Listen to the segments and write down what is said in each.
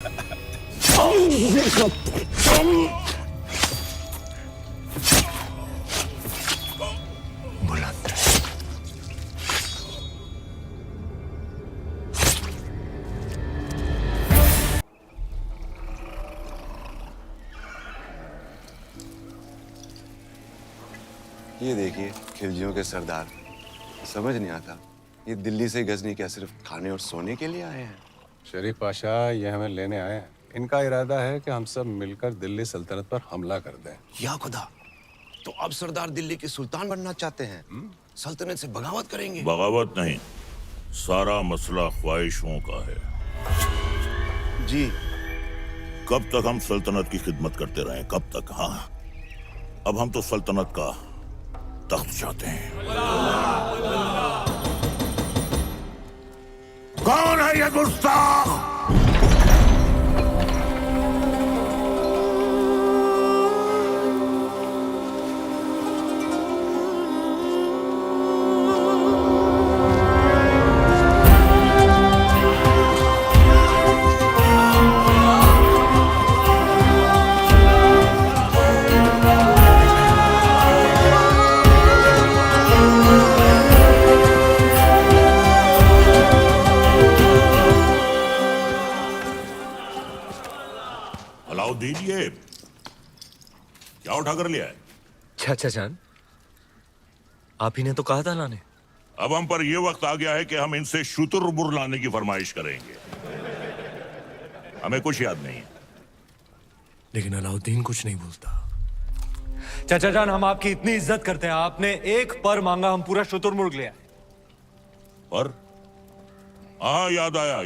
बुलंद ये देखिए खिलजियों के सरदार। समझ नहीं आता ये दिल्ली से गजनी क्या सिर्फ खाने और सोने के लिए आए हैं? शरीफ पाशा ये हमें लेने आए हैं। इनका इरादा है कि हम सब मिलकर दिल्ली सल्तनत पर हमला कर दें। या खुदा, तो अब सरदार दिल्ली के सुल्तान बनना चाहते हैं? सल्तनत से बगावत करेंगे? बगावत नहीं, सारा मसला ख्वाहिशों का है। जी। कब तक हम सल्तनत की खिदमत करते रहें? कब तक? हाँ, अब हम तो सल्तनत का तख्त चाहते हैं। कौन है ये गुस्ताख? अलाउद्दीन, ये क्या उठा कर लिया है? चाचा जान, आप ही ने तो कहा था लाने। अब हम पर यह वक्त आ गया है कि हम इनसे शुतुरमुर्ग लाने की फरमाइश करेंगे। हमें कुछ याद नहीं है। लेकिन अलाउद्दीन कुछ नहीं भूलता। चाचा जान, हम आपकी इतनी इज्जत करते हैं, आपने एक पर मांगा, हम पूरा शुतुरमुर्ग ले आए। पर हाँ, याद आया।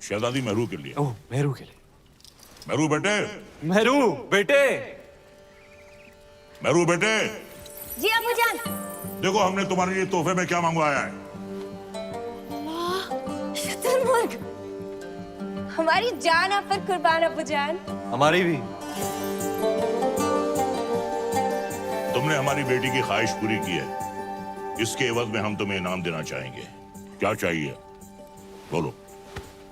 शहजादी मेहरू के लिए। ओह, मेहरू के लिए। मेहरू बेटे। मेहरू बेटे। मेहरू बेटे। जी अबूजान। देखो हमने तुम्हारे लिए तोहफे में क्या मंगवाया है। शुतुरमुर्ग। हमारी जान आप पर कुर्बान अबूजान। हमारी भी। तुमने हमारी बेटी की ख्वाहिश पूरी की है, इसके एवज में हम तुम्हें इनाम देना चाहेंगे। क्या चाहिए बोलो।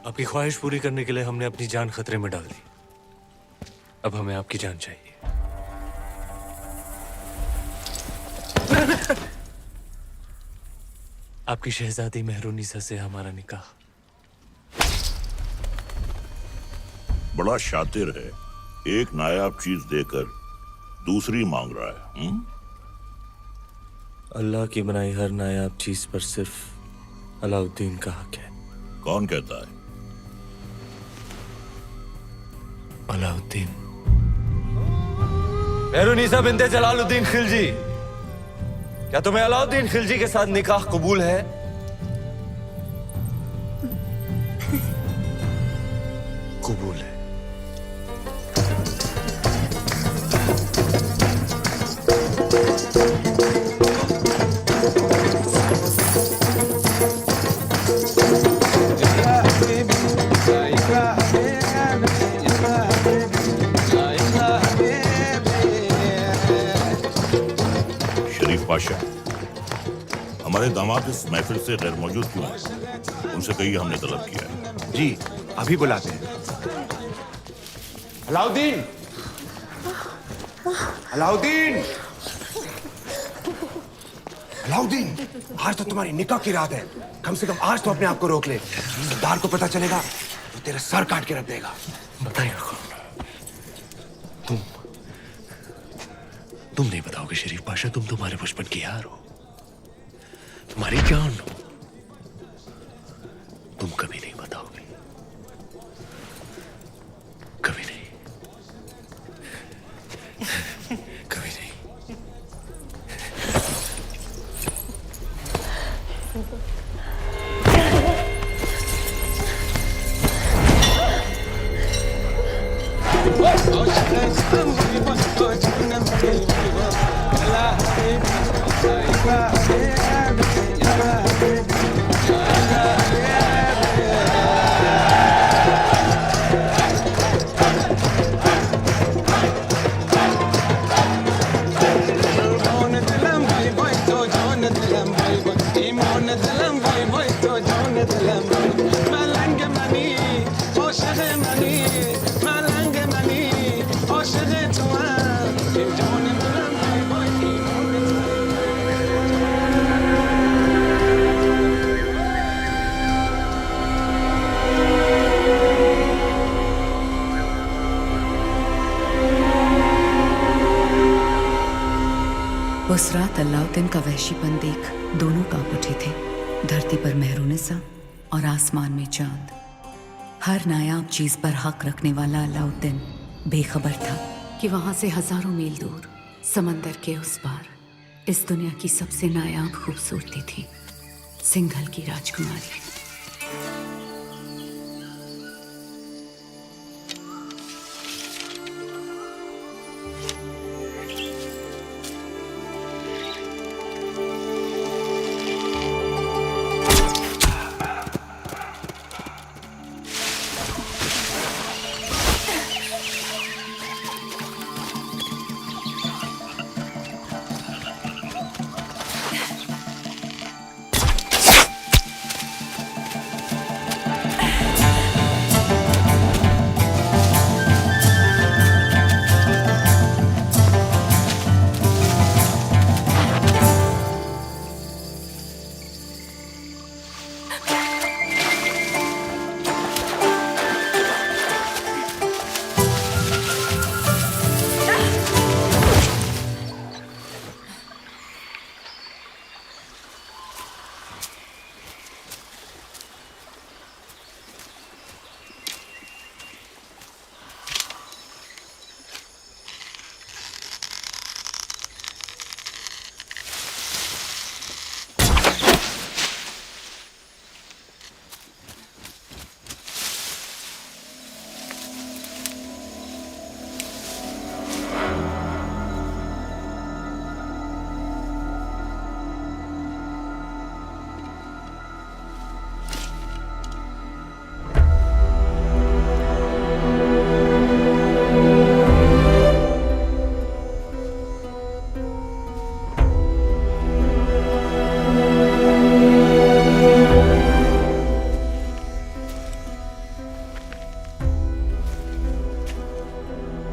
आपकी ख्वाहिश पूरी करने के लिए हमने अपनी जान खतरे में डाल दी। अब हमें आपकी जान चाहिए। आपकी शहजादी मेहरुनिसा से हमारा निकाह। बड़ा शातिर है, एक नायाब चीज देकर दूसरी मांग रहा है। अल्लाह की बनाई हर नायाब चीज पर सिर्फ अलाउद्दीन का हक है। कौन कहता है? अलाउद्दीन। मेहरुनिसा बिन्ते जलालुद्दीन खिलजी, क्या तुम्हें अलाउद्दीन खिलजी के साथ निकाह कबूल है? कबूल है। शरीफ पाशा, हमारे दामाद इस महफिल से गैर मौजूद क्यों है? उनसे कहिए हमने तलब किया है। जी, अभी बुलाते हैं। अलाउद्दीन! अलाउद्दीन! अलाउद्दीन! आज तो तुम्हारी निकाह की रात है। कम से कम आज तो अपने आप को रोक ले। सरदार को पता चलेगा तो तेरा सर काट के रख देगा। बताइए, तुम नहीं बताओगे शरीफ पाशा? तुम तुम्हारे बचपन की यार हो, तुम्हारी जान हो। तुम कभी नहीं बताओगे, कभी नहीं, कभी नहीं। दिलम भाई भाई तो जान दिलम मलंग मनी होश है उस रात अलाउद्दीन का वहशीपन देख दोनों कांप उठे थे। धरती पर मेहरूनिसा और आसमान में चांद। हर नायाब चीज पर हक रखने वाला अलाउद्दीन बेखबर था कि वहां से हजारों मील दूर समंदर के उस पार इस दुनिया की सबसे नायाब खूबसूरती थी, सिंघल की राजकुमारी।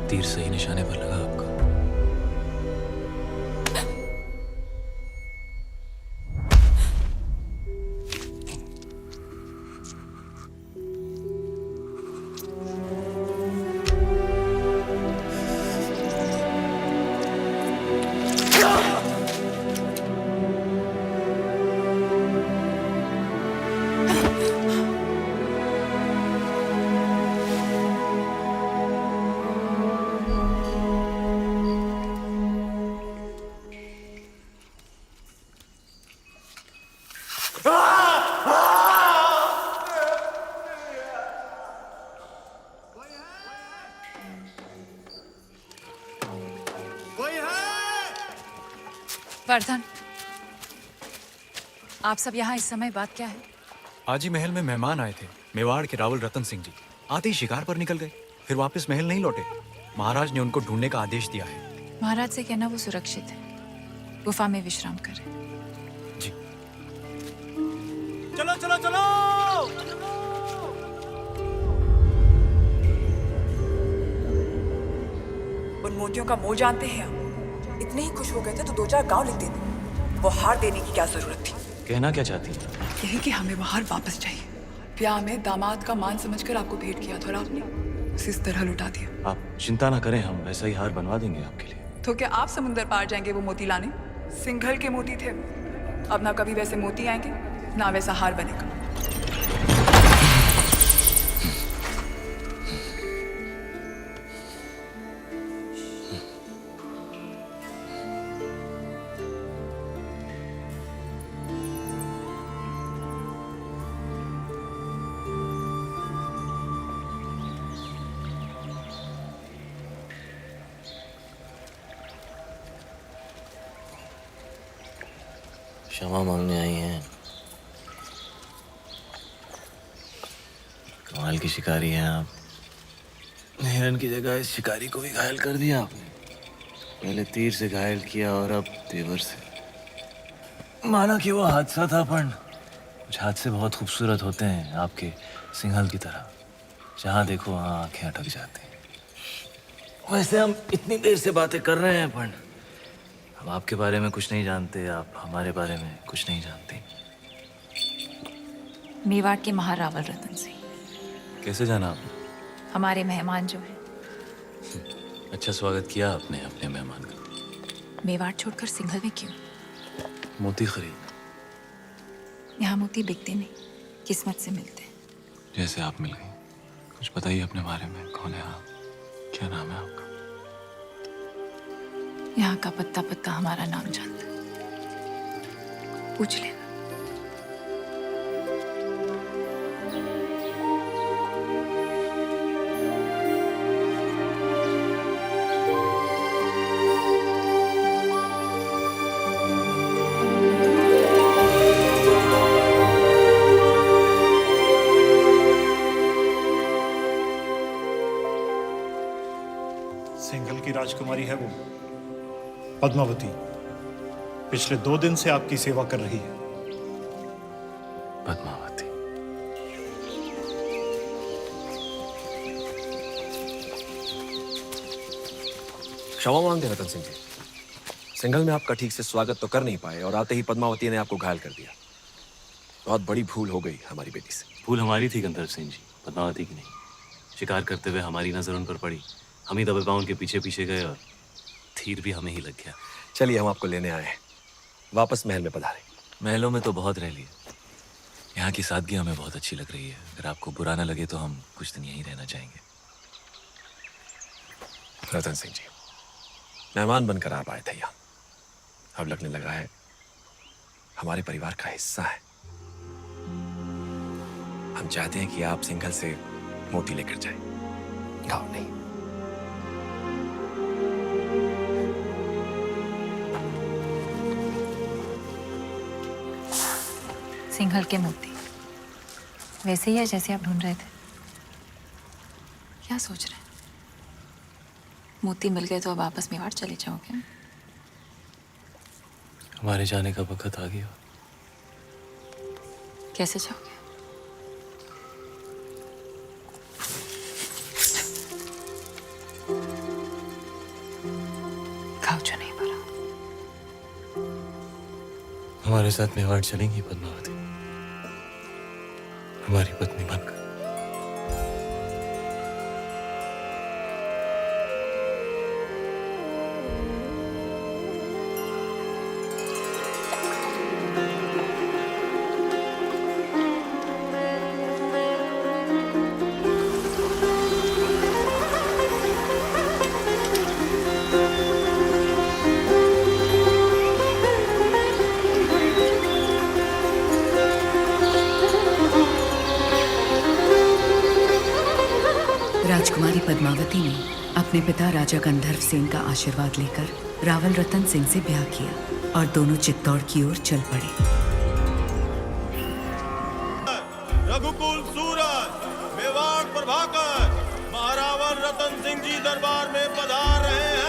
तीर सही निशाने पर लगा आपका। वर्धन, आप सब यहाँ इस समय बात क्या है? आज ही महल में मेहमान आए थे, मेवाड़ के रावल रतन सिंह जी। आते ही शिकार पर निकल गए, फिर वापस महल नहीं लौटे। महाराज ने उनको ढूंढने का आदेश दिया है। महाराज से कहना वो सुरक्षित है, गुफा में विश्राम करें। जी। चलो चलो चलो। उन मोतियों का मोल जानते हैं आप? इतने ही खुश हो गए थे तो 2-4 गांव लिख देते। वो हार देने की क्या जरूरत थी? कहना क्या चाहती हैं? यही कि हमें वो हार वापस चाहिए। ब्याह में दामाद का मान समझकर आपको भेंट किया था और आपने उसे इस तरह लुटा दिया। आप चिंता ना करें, हम वैसा ही हार बनवा देंगे आपके लिए। तो क्या आप समुंदर पार जाएंगे वो मोती लाने? सिंघल के मोती थे। अब ना कभी वैसे मोती आएंगे ना वैसा हार बनेगा। क्षमा मांगने आई हैं। कमाल की शिकारी हैं आप। हिरन की जगह इस शिकारी को भी घायल कर दिया आपने। पहले तीर से घायल किया और अब तेवर से। माना कि वो हादसा था, पर कुछ हादसे बहुत खूबसूरत होते हैं, आपके सिंघल की तरह। जहाँ देखो वहाँ आंखें अटक जाती हैं। वैसे हम इतनी देर से बातें कर रहे हैं, पर हम आपके बारे में कुछ नहीं जानते, आप हमारे बारे में कुछ नहीं जानते। मेवाड़ के महारावल रतन सिंह कैसे जाना आपने? हमारे मेहमान जो है। अच्छा स्वागत किया आपने अपने मेहमान का। मेवाड़ छोड़कर सिंघल में क्यों? मोती खरीद। यहाँ मोती बिकते नहीं, किस्मत से मिलते हैं। जैसे आप मिल गई। कुछ बताइए अपने बारे में, कौन है आप, क्या नाम है आपका? यहाँ का पत्ता पत्ता हमारा नाम जानता है, पूछ लेना। सिंघल की राजकुमारी है वो, पद्मावती। पिछले 2 दिन से आपकी सेवा कर रही है। पद्मावती। क्षमा मांगते रतन सिंह जी, सिंघल में आपका ठीक से स्वागत तो कर नहीं पाए और आते ही पद्मावती ने आपको घायल कर दिया। बहुत बड़ी भूल हो गई हमारी बेटी से। भूल हमारी थी गंधर्व सिंह जी, पद्मावती की नहीं। शिकार करते हुए हमारी नजर उन पर पड़ी, हम ही दबे पांव उनके पीछे पीछे गए और तीर भी हमें ही लग गया। चलिए हम आपको लेने आए हैं, वापस महल में पधारें। महलों में तो बहुत रह लिए, यहाँ की सादगी हमें बहुत अच्छी लग रही है। अगर आपको बुरा ना लगे तो हम कुछ दिन यहीं रहना चाहेंगे। रतन सिंह जी, मेहमान बनकर आप आए थे यहाँ, अब लगने लगा है हमारे परिवार का हिस्सा है। हम चाहते हैं कि आप सिंघल से मोती लेकर जाएं, गाँव नहीं। सिंघल के मोती वैसे ही है जैसे आप ढूंढ रहे थे। क्या सोच रहे हैं? मोती मिल गए तो अब वापस मेवाड़ चले जाओगे? हमारे जाने का वक्त आ गया। कैसे जाओगे? खाओ जो नहीं भरा। हमारे साथ मेवाड़ चलेंगी पद्मावती, हमारी पत्नी बनकर। राजकुमारी पद्मावती ने अपने पिता राजा गंधर्व सेन का आशीर्वाद लेकर रावल रतन सिंह से ब्याह किया और दोनों चित्तौड़ की ओर चल पड़े। रघुकुल सूरज मेवाड़ प्रभाकर महारावल रतन सिंह जी दरबार में पधार रहे हैं।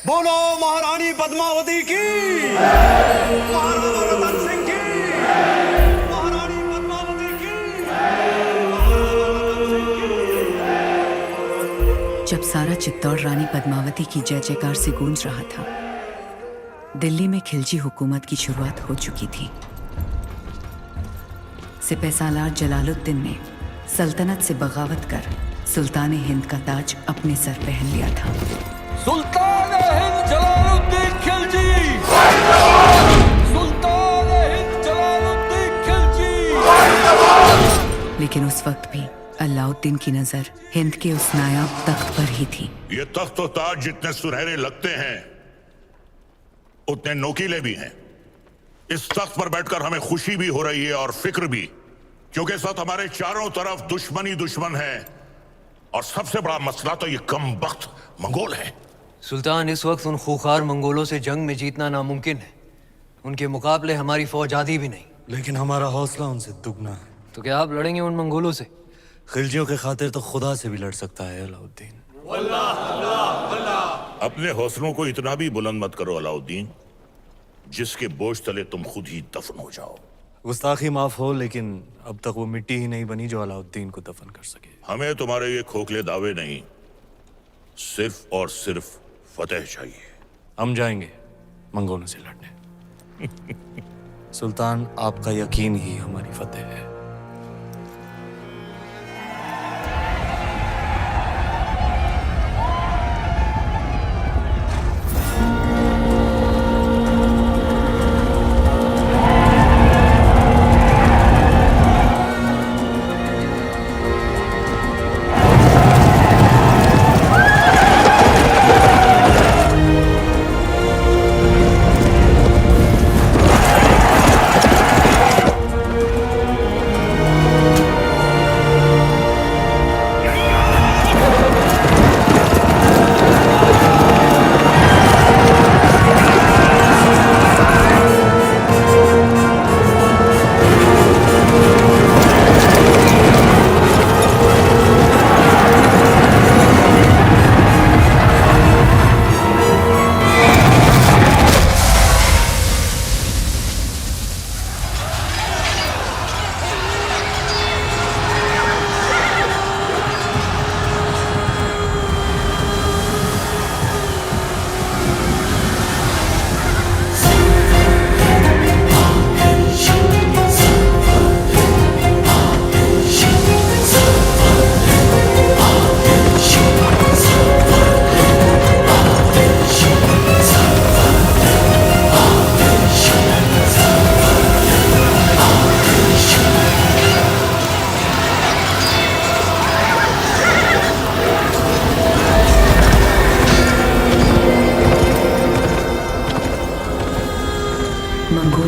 बोलो महारानी पद्मावती की, महाराजा रतन सिंह की, महारानी पद्मावती की, महाराजा रतन सिंह की। जब सारा चित्तौड़ रानी पद्मावती की जय जयकार से गूंज रहा था, दिल्ली में खिलजी हुकूमत की शुरुआत हो चुकी थी। सिपहसालार जलालुद्दीन ने सल्तनत से बगावत कर सुल्तान हिंद का ताज अपने सर पहन लिया था। सुल्तान हिंद जलालुद्दीन खिलजी, सुल्तान हिंद जलालुद्दीन खिलजी। लेकिन उस वक्त भी अलाउद्दीन की नजर हिंद के उस नायाब तख्त पर ही थी। ये तख्त और ताज जितने सुनहरे लगते हैं उतने नोकीले भी हैं। इस तख्त पर बैठकर हमें खुशी भी हो रही है और फिक्र भी क्योंकि इस वक्त हमारे चारों तरफ दुश्मन ही दुश्मन है, और सबसे बड़ा मसला तो ये कम वक्त मंगोल है। सुल्तान, इस वक्त उन खूंखार मंगोलों से जंग में जीतना नामुमकिन है। उनके मुकाबले हमारी फौज आधी भी नहीं, लेकिन हमारा हौसला उनसे दुगना है। तो क्या आप लड़ेंगे उन मंगोलों से? खिलजियों के खातिर तो खुदा से भी लड़ सकता है अलाउद्दीन। अपने हौसलों को इतना भी बुलंद मत करो अलाउद्दीन, जिसके बोझ तले तुम खुद ही दफन हो जाओ। गुस्ताखी माफ हो, लेकिन अब तक वो मिट्टी ही नहीं बनी जो अलाउद्दीन को दफन कर सके। हमें तुम्हारे ये खोखले दावे नहीं, सिर्फ और सिर्फ फतेह चाहिए। हम जाएंगे मंगोलों से लड़ने। सुल्तान, आपका यकीन ही हमारी फतेह है।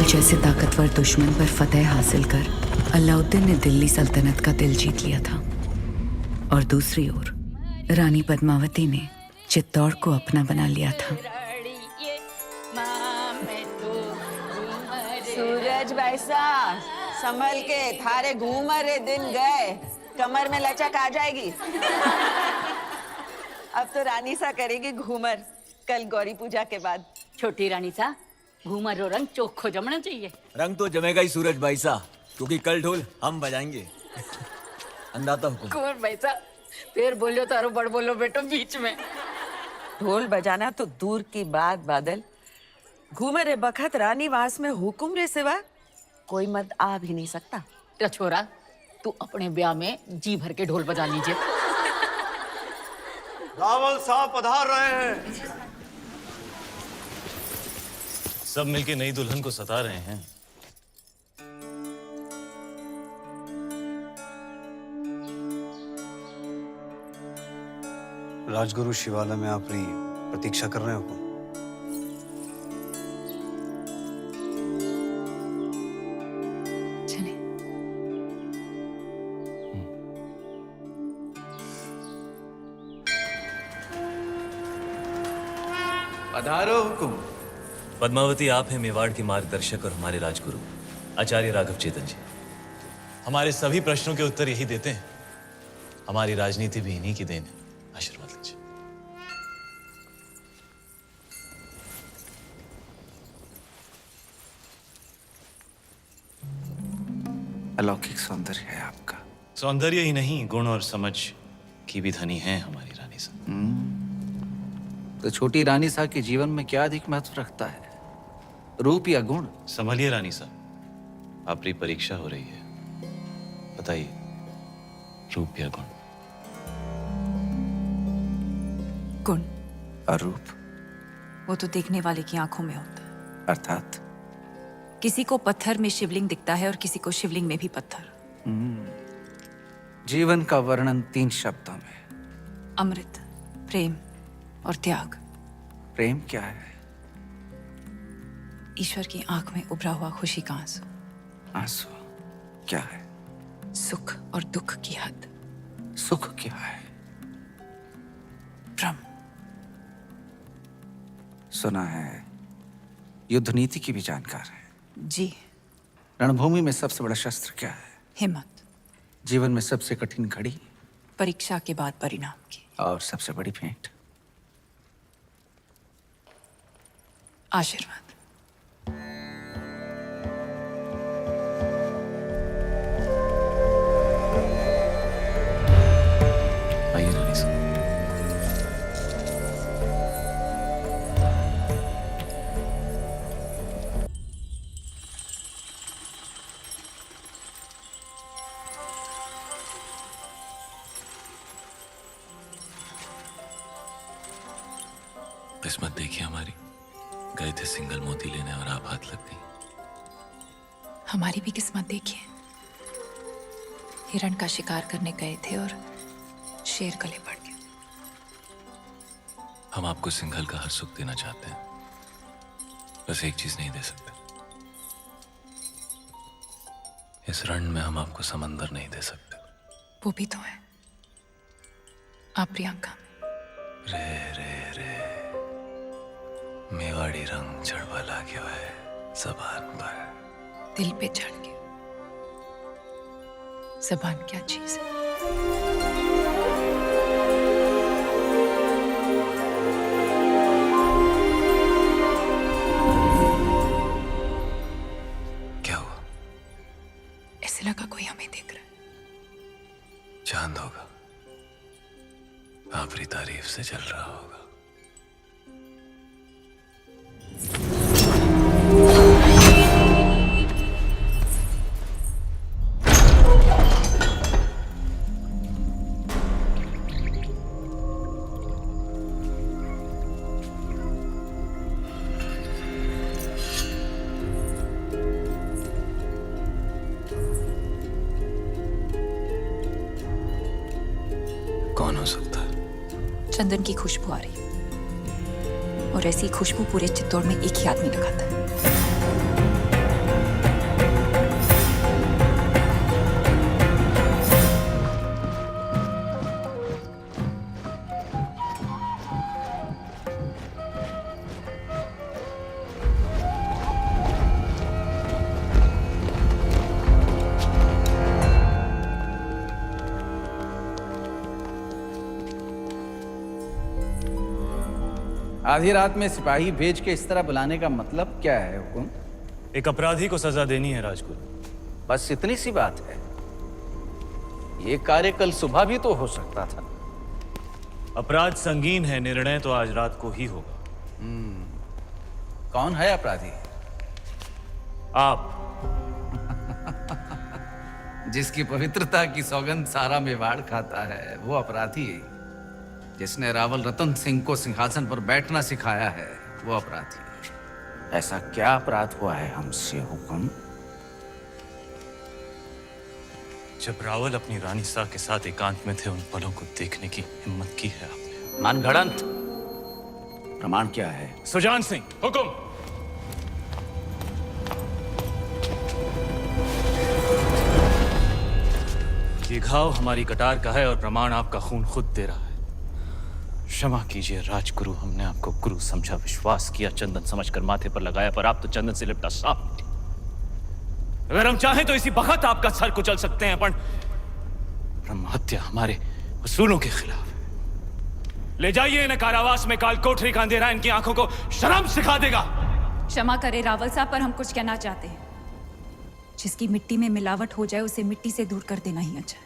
जैसे ताकतवर दुश्मन पर फतेह हासिल कर अलाउद्दीन ने दिल्ली सल्तनत का दिल जीत लिया था, और दूसरी ओर रानी पद्मावती ने चित्तौड़ को अपना बना लिया था। सूरज बैसा संभल के, थारे घूमर दिन गए, कमर में लचक आ जाएगी। अब तो रानी सा करेगी घूमर, कल गौरी पूजा के बाद। छोटी रानी सा घूमर रो रंग चोखो जमना चाहिए। रंग तो जमेगा ही सूरज भाई सा, क्योंकि कल ढोल हम बजाएंगे। अंदाता हुकुम। कुंवर भाई सा फिर बोलो तारो बड़ बोलो बेटो बीच में। ढोल बजाना तो दूर की बात बादल, घूमर रे बखत रानी वास में हुकुम रे सिवा कोई मत आ भी नहीं सकता। तो छोरा तू अपने ब्याह में जी भर के ढोल बजा लीजिए। रावल साहब पधार रहे हैं। सब मिलके नई दुल्हन को सता रहे हैं। राजगुरु शिवालय में अपनी प्रतीक्षा कर रहे हो। पधारो हुकुम। पद्मावती, आप हैं मेवाड़ के मार्गदर्शक और हमारे राजगुरु आचार्य राघव चेतन जी। हमारे सभी प्रश्नों के उत्तर यही देते हैं। हमारी राजनीति भी इन्हीं की देन है। आशीर्वाद लीजिए। अलौकिक सौंदर्य है आपका। सौंदर्य ही नहीं, गुण और समझ की भी धनी है हमारी रानी साहब। तो छोटी रानी साहब के जीवन में क्या अधिक महत्व रखता है, रूप या गुण? संभलिए रानी साहब, आपकी परीक्षा हो रही है। बताइए, रूप या गुण? गुण। और रूप? वो तो देखने वाले की आंखों में होता है। अर्थात किसी को पत्थर में शिवलिंग दिखता है और किसी को शिवलिंग में भी पत्थर। जीवन का वर्णन 3 शब्दों में: अमृत, प्रेम और त्याग। प्रेम क्या है? ईश्वर की आंख में उभरा हुआ खुशी का आंसू। आंसू क्या है? सुख और दुख की हद। सुख क्या है? ब्रह्म। सुना है युद्ध नीति की भी जानकार है। जी। रणभूमि में सबसे बड़ा शस्त्र क्या है? हिम्मत। जीवन में सबसे कठिन घड़ी? परीक्षा के बाद परिणाम की। और सबसे बड़ी भेंट? आशीर्वाद। आइए रानी साहब। किस्मत देखिए हमारी, गए थे सिंगल मोती लेने और आप हाथ लग गई। हमारी भी किस्मत देखिए, हिरण का शिकार करने गए थे और शेर गले पड़ गया। हम आपको सिंघल का हर सुख देना चाहते हैं, बस एक चीज नहीं दे सकते। इस रण में हम आपको समंदर नहीं दे सकते। वो भी तो है आप प्रियंका। रे रे रे मेवाड़ी रंग चढ़वा ला गया है जबान पर। दिल पे चढ़ गया। जबान क्या चीज है? क्या हुआ? ऐसे लगा कोई हमें देख रहा है। चांद होगा, आपकी तारीफ से जल रहा होगा। कौन हो सकता है? चंदन की खुशबू आ रही है, और ऐसी खुशबू पूरे चित्तौड़ में एक ही आदमी लगाता है। आधी रात में सिपाही भेज के इस तरह बुलाने का मतलब क्या है हुकुम? एक अपराधी को सजा देनी है राजगुरु। बस इतनी सी बात है। ये कार्य कल सुबह भी तो हो सकता था। अपराध संगीन है, निर्णय तो आज रात को ही होगा। कौन है अपराधी? आप। जिसकी पवित्रता की सौगंध सारा मेवाड़ खाता है वो अपराधी। जिसने रावल रतन सिंह को सिंहासन पर बैठना सिखाया है वो अपराधी। ऐसा क्या अपराध हुआ है हमसे हुकुम? जब रावल अपनी रानी सा के साथ एकांत में थे, उन पलों को देखने की हिम्मत की है आपने। मनगढ़ंत। प्रमाण क्या है? सुजान सिंह, हुकुम। ये घाव हमारी कटार का है और प्रमाण आपका खून खुद दे रहा है। क्षमा कीजिए राजगुरु, हमने आपको गुरु समझा, विश्वास किया, चंदन समझकर माथे पर लगाया, पर आप तो चंदन से लिपटा सांप निकले। अगर हम चाहें तो इसी वक्त आपका सर कुचल सकते हैं, पर ब्रह्म हत्या हमारे उसूलों के खिलाफ है। ले जाइए इन्हें कारावास में, काल कोठरी का अंधेरा इनकी आंखों को शर्म सिखा देगा। क्षमा करे रावल साहब, पर हम कुछ कहना चाहते हैं। जिसकी मिट्टी में मिलावट हो जाए उसे मिट्टी से दूर कर देना ही अच्छा है।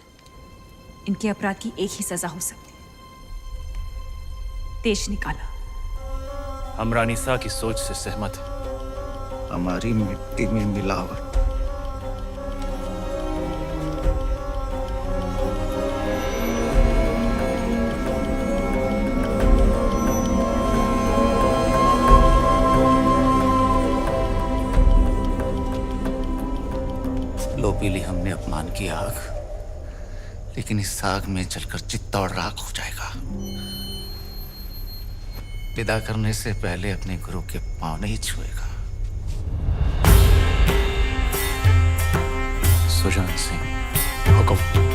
इनके अपराध की एक ही सजा हो सकती है, देश निकाला। हम रानी सा की सोच से सहमत हैं। हमारी मिट्टी में मिलावट। लो पी ली हमने अपमान की आग, लेकिन इस आग में जलकर चित्तौड़ राख हो जाएगा। विदा करने से पहले अपने गुरु के पांव नहीं छुएगा। सुजान सिंह, हुक्म।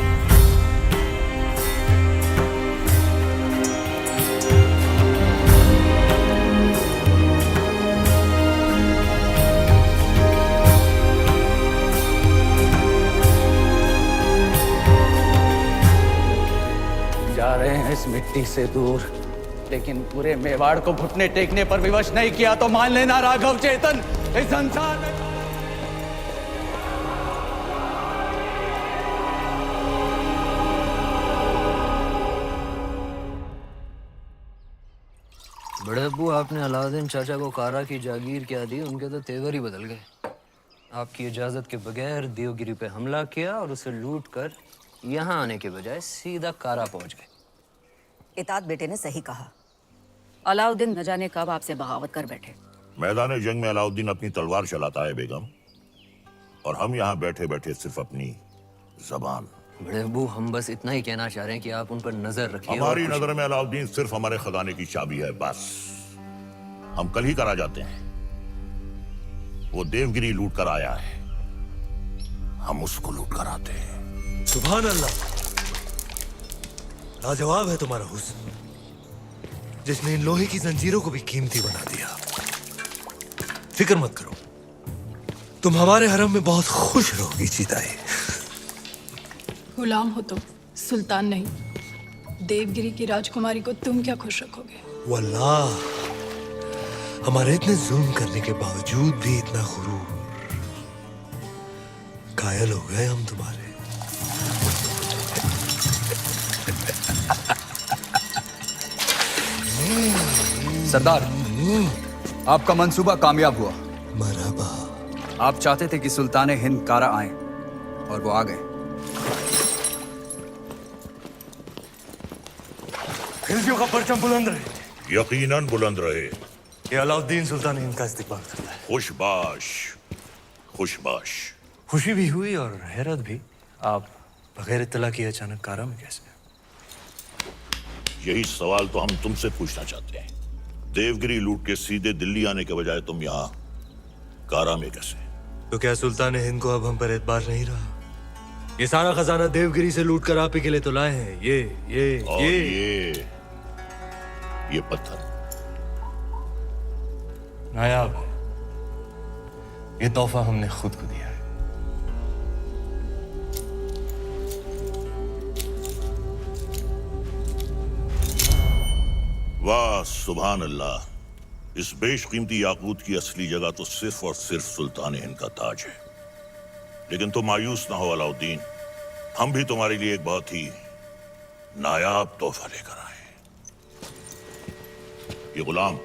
जा रहे हैं इस मिट्टी से दूर, लेकिन पूरे मेवाड़ को घुटने टेकने पर विवश नहीं किया तो मान लेना राघव चेतन इस संसार में। बड़े अब्बू, आपने अलाउद्दीन चाचा को कारा की जागीर क्या दी, उनके तो तेवर ही बदल गए। आपकी इजाजत के बगैर देवगिरी पे हमला किया और उसे लूट कर यहाँ आने के बजाय सीधा कारा पहुंच गए। इतात बेटे ने सही कहा। अलाउद्दीन न जाने कब आपसे बगावत कर बैठे। मैदान जंग में अलाउद्दीन अपनी तलवार चलाता है बेगम, और हम यहाँ बैठे बैठे सिर्फ अपनी जबान। बड़े अब्बू, हम बस इतना ही कहना चाह रहे हैं कि आप उन पर नजर रखिए। हमारी नजर में अलाउद्दीन सिर्फ हमारे खजाने की चाबी है, बस। हम कल ही करा जाते हैं। वो देवगिरी लूट कर आया है, हम उसको लूट कर आते हैं। सुभान अल्लाह, लाजवाब है तुम्हारा हुस्न, जिसने इन लोहे की जंजीरों को भी कीमती बना दिया। फिक्र मत करो, तुम हमारे हरम में बहुत खुश रहोगी जीताए। गुलाम हो तुम, सुल्तान नहीं। देवगिरी की राजकुमारी को तुम क्या खुश रखोगे? वल्लाह, हमारे इतने जुल्म करने के बावजूद भी इतना गुरूर, कायल हो गए हम तुम्हारे। सरदार, आपका मंसूबा कामयाब हुआ। मरहबा। आप चाहते थे कि सुल्तान हिंद कारा आए, और वो आ गए। खिलजियों का परचम बुलंद रहे। यकीनन बुलंद रहे। ये अलाउद्दीन सुल्तान हिंद का इस्तिकबाल करता है। खुशबाश, खुशबाश। खुशी भी हुई और हैरत भी। आप बगैर इत्तला किए अचानक कारा में कैसे? यही सवाल तो हम तुमसे पूछना चाहते हैं। देवगिरी लूट के सीधे दिल्ली आने के बजाय तुम यहाँ कारा में कैसे? तो क्या सुल्तान हिंद को अब हम पर एतबार नहीं रहा? ये सारा खजाना देवगिरी से लूट कर आप ही के लिए तो लाए हैं। ये पत्थर नायाब है। ये तोहफा हमने खुद को दिया है। वाह सुभान अल्लाह, इस बेशकीमती याकूत की असली जगह तो सिर्फ और सिर्फ सुल्तान हिंद का ताज है। लेकिन तुम मायूस ना हो अलाउद्दीन, हम भी तुम्हारे लिए एक बहुत ही नायाब तोहफा लेकर आए। ये गुलाम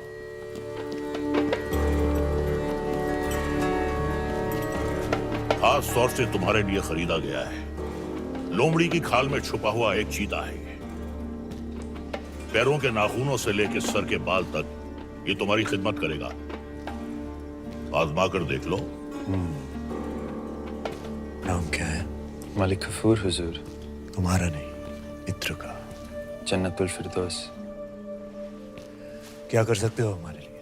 खास तौर से तुम्हारे लिए खरीदा गया है। लोमड़ी की खाल में छुपा हुआ एक चीता है। ये पैरों के नाखूनों से लेकर सर के बाल तक ये तुम्हारी खिदमत करेगा। आजमा कर देख लो। नाम क्या है? मलिक गफूर हुजूर। तुम्हारा नहीं, मित्र का। जन्नतुल फिरदौस। क्या कर सकते हो हमारे लिए?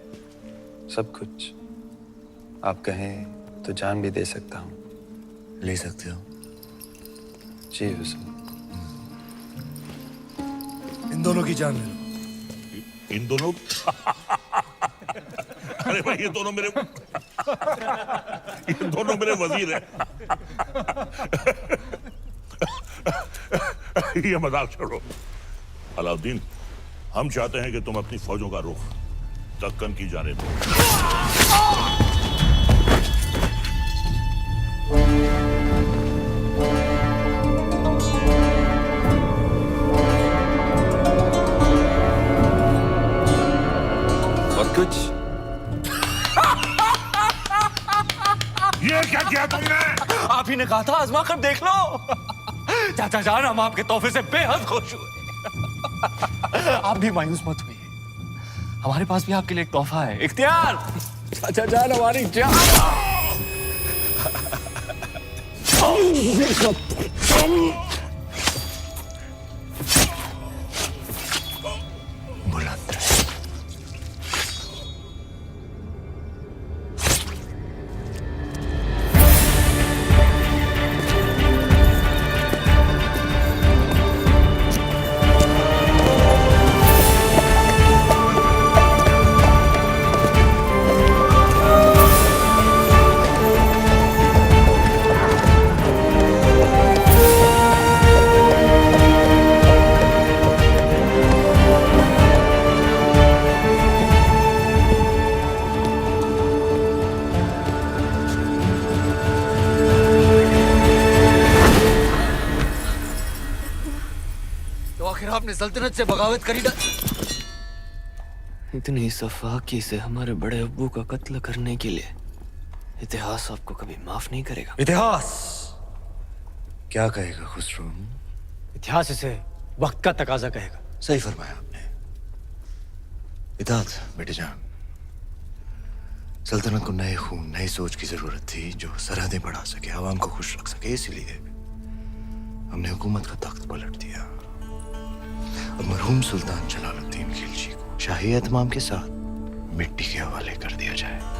सब कुछ। आप कहें तो जान भी दे सकता हूँ। ले सकते हो? जी हुजूर। इन दोनों की जान ले लो। इन दोनों? अरे भाई, ये दोनों मेरे वजीर हैं। ये मजाक छोड़ो। अलाउद्दीन, हम चाहते हैं कि तुम अपनी फौजों का रुख दक्कन की जानिब दो। और कुछ? ये क्या किया तुमने? आप ही ने कहा था आजमा कर देख लो। चाचा जान, हम आपके तोहफे से बेहद खुश हुए। आप भी मायूस मत हुइए, हमारे पास भी आपके लिए एक तोहफा है। इख्तियार। चाचा जान, हमारी जान। तो आखिर आपने सल्तनत से बगावत करी ना? इतनी सफाकी से हमारे बड़े अब्बू का कत्ल करने के लिए इतिहास आपको कभी माफ नहीं करेगा। इतिहास क्या कहेगा खुसरो? इतिहास इसे वक्त का तकाजा कहेगा। सही फरमाया आपने। इताअत बेटे जान। सल्तनत को नए खून, नई सोच की जरूरत थी जो सरहदें बढ़ा सके, आवाम को खुश रख सके। इसलिए हमने हुकूमत का तख्त पलट दिया। अब मरहूम सुल्तान जलालुद्दीन खिलजी को शाही एहतमाम के साथ मिट्टी के हवाले कर दिया जाए।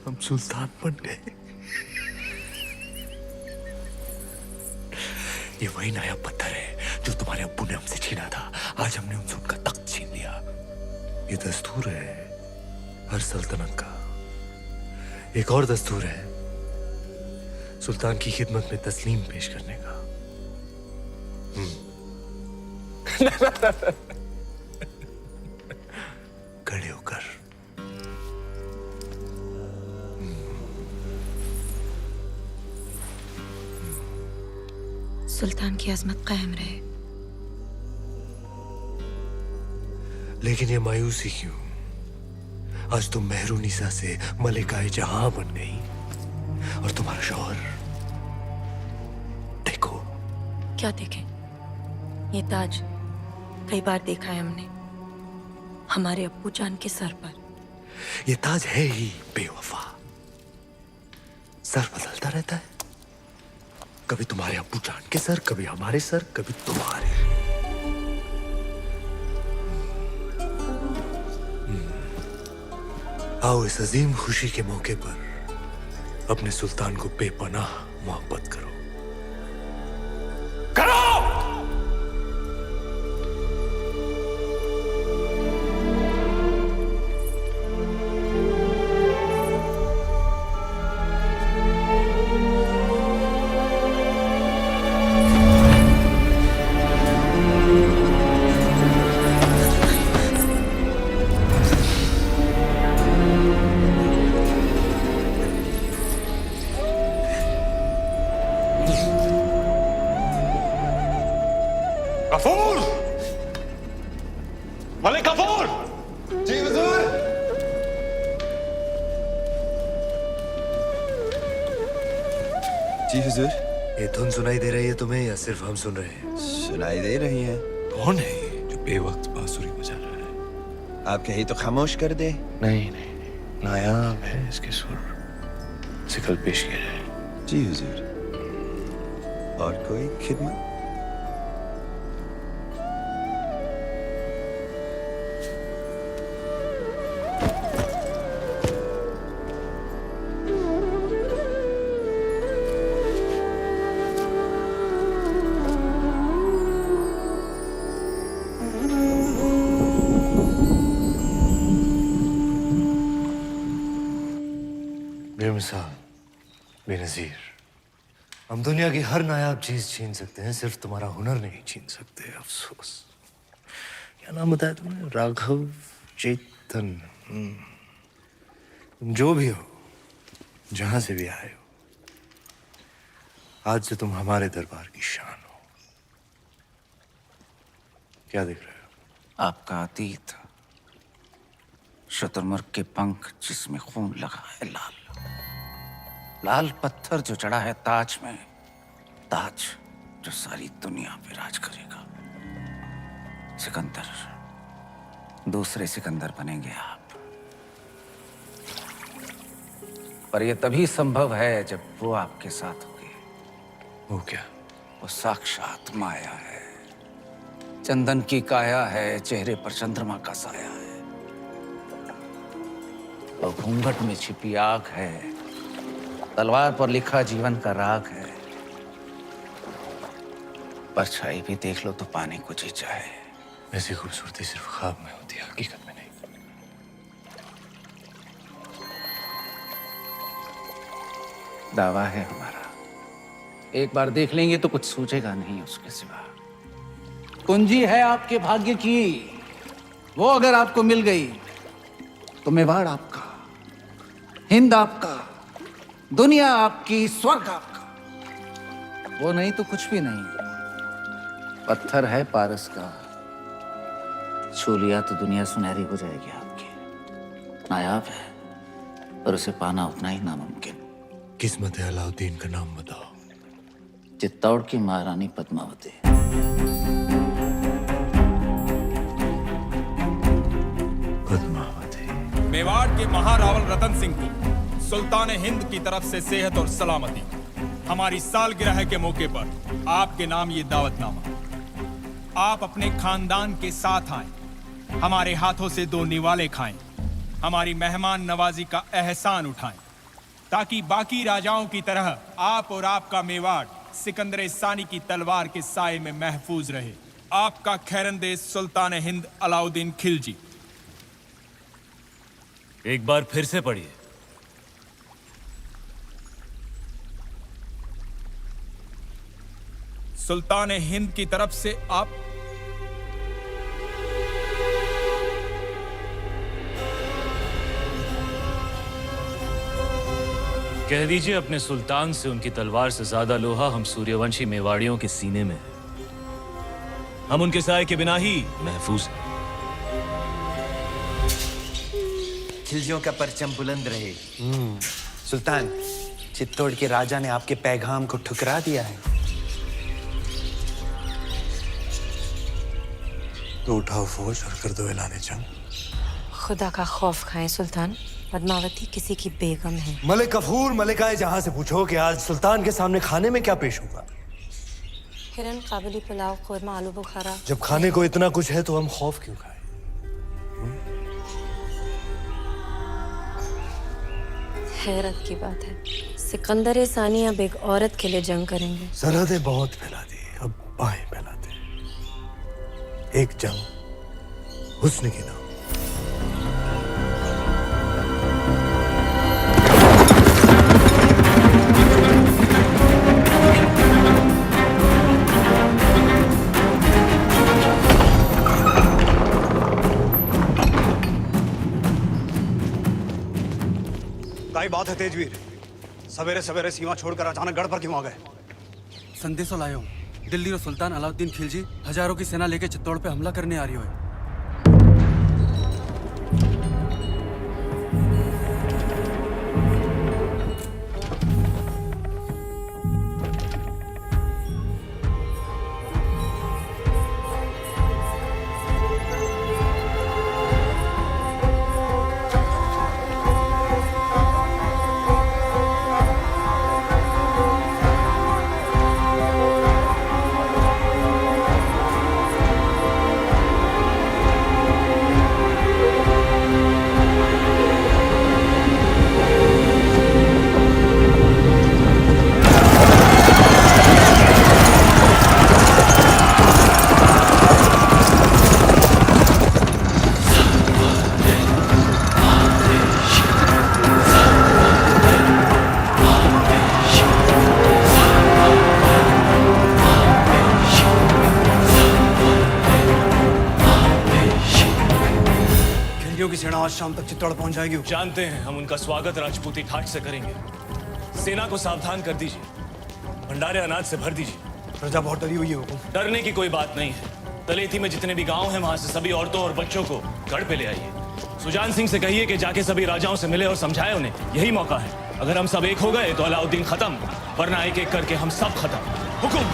हम सुल्तान बन गए। ये वही नायाब पत्थर है जो तुम्हारे अब्बू ने हमसे छीना था। आज हमने उनसे उनका तख्त छीन लिया। ये दस्तूर है हर सल्तनत का। एक और दस्तूर है सुल्तान की खिदमत में तस्लीम पेश करने का। खड़े होकर। सुल्तान की अजमत कायम रहे। लेकिन ये मायूसी क्यों? आज तुम मेहरुनिसा से मलिकाए जहां बन गई और तुम्हारा शौहर देखो। क्या देखें? ये ताज कई बार देखा है हमने हमारे अब्बू जान के सर पर। ये ताज है ही बेवफा। सर बदलता रहता है। कभी तुम्हारे अब्बू जान के सर, कभी हमारे सर, कभी तुम्हारे। आओ इस अजीम खुशी के मौके पर अपने सुल्तान को बेपनाह मोहब्बत करो। गफूर! मलिक गफूर! जी हुजूर। जी हुजूर। ये धुन सुनाई दे रही है तुम्हें या सिर्फ हम सुन रहे हैं? सुनाई दे रही है। कौन है ये जो बेवक्त बांसुरी बजा रहा है? आप कहे तो खामोश कर दे। नहीं नहीं, नायाब है इसके सुर। सिकल पेश किया जाए। जी हुजूर। और कोई खिदमत? बेमिसाल, बेनज़ीर। हम दुनिया की हर नायाब चीज छीन सकते हैं, सिर्फ तुम्हारा हुनर नहीं छीन सकते। अफसोस। क्या नाम बताया तुमने? राघव चेतन। तुम जो भी हो, जहां से भी आए हो, आज से तुम हमारे दरबार की शान हो। क्या देख रहे हो? आपका अतीत, शुतुरमुर्ग के पंख जिसमें खून लगा है, लाल लाल पत्थर जो चढ़ा है ताज में, ताज जो सारी दुनिया पे राज करेगा। सिकंदर, दूसरे सिकंदर बनेंगे आप। पर यह तभी संभव है जब वो आपके साथ होगी। वो क्या? वो साक्षात माया है, चंदन की काया है, चेहरे पर चंद्रमा का साया है। और घूंघट में छिपी आग है, तलवार पर लिखा जीवन का राग है। परछाई भी देख लो तो पाने को जी चाहे। ऐसी खूबसूरती सिर्फ ख्वाब में होती है, हकीकत में नहीं। दावा है हमारा, एक बार देख लेंगे तो कुछ सूझेगा नहीं उसके सिवा। कुंजी है आपके भाग्य की, वो अगर आपको मिल गई तो मेवाड़ आपका, हिंद आपका, दुनिया आपकी, स्वर्ग आपका। वो नहीं तो कुछ भी नहीं। पत्थर है पारस का, छू लिया तो दुनिया सुनहरी हो जाएगी आपकी। नायाब है पर उसे पाना उतना ही नामुमकिन। किस्मत है अलाउद्दीन का नाम बताओ। चित्तौड़ की महारानी पद्मावती। मेवाड़ के महारावल रतन सिंह को सुल्तान हिंद की तरफ से सेहत और सलामती। हमारी सालगिरह के मौके पर आपके नाम ये दावतनामा। आप अपने खानदान के साथ आए, हमारे हाथों से 2 निवाले खाएं, हमारी मेहमान नवाजी का एहसान उठाएं, ताकि बाकी राजाओं की तरह आप और आपका मेवाड़ सिकंदर सानी की तलवार के साए में महफूज रहे। आपका खैरंदेश सुल्तान हिंद अलाउद्दीन खिलजी। एक बार फिर से पढ़िए। सुल्तान हिंद की तरफ से आप कह दीजिए अपने सुल्तान से उनकी तलवार से ज्यादा लोहा हम सूर्यवंशी मेवाड़ियों के सीने में है। हम उनके साए के बिना ही महफूज हैं। खिलजियों का परचम बुलंद रहे। सुल्तान, चित्तौड़ के राजा ने आपके पैगाम को ठुकरा दिया है। तो उठाओ फौज और कर दो ऐलान जंग। खुदा का खौफ खाएं सुल्तान, पद्मावती किसी की बेगम है। मलिक गफूर मलिकाए जहां से पूछो कि आज सुल्तान के सामने खाने में क्या पेश होगा। हिरन, काबुली पुलाव, कोरमा, आलू बुखारा। जब खाने को इतना कुछ है तो हम खौफ क्यों खाएं? हैरत की बात है, सिकंदर सानी अब एक औरत के लिए जंग करेंगे। सरहदें बहुत फैला दी, अब बाहें फैलाते। एक जंग हुस्न की नाम। क्या बात है तेजवीर? सवेरे सवेरे सीमा छोड़कर अचानक गढ़ पर क्यों आ गए? संदेशो लाया हूँ। दिल्ली और सुल्तान अलाउद्दीन खिलजी हजारों की सेना लेकर चित्तौड़ पे हमला करने आ रही है। की सेना आज शाम तक चित्तौड़ पहुंच जाएगी। जानते हैं, हम उनका स्वागत राजपूती ठाट से करेंगे। सेना को सावधान कर दीजिए, भंडारे अनाज से भर दीजिए। प्रजा बहुत डरी हुई है हुकुम। डरने की कोई बात नहीं है। तलेठी में जितने भी गांव हैं वहां से सभी औरतों और बच्चों को गढ़ पे ले आइए। सुजान सिंह से कहिए कि जाके सभी राजाओं से मिले और समझाए उन्हें, यही मौका है। अगर हम सब एक हो गए तो अलाउद्दीन खत्म, वरना एक एक करके हम सब खत्म। हुकुम।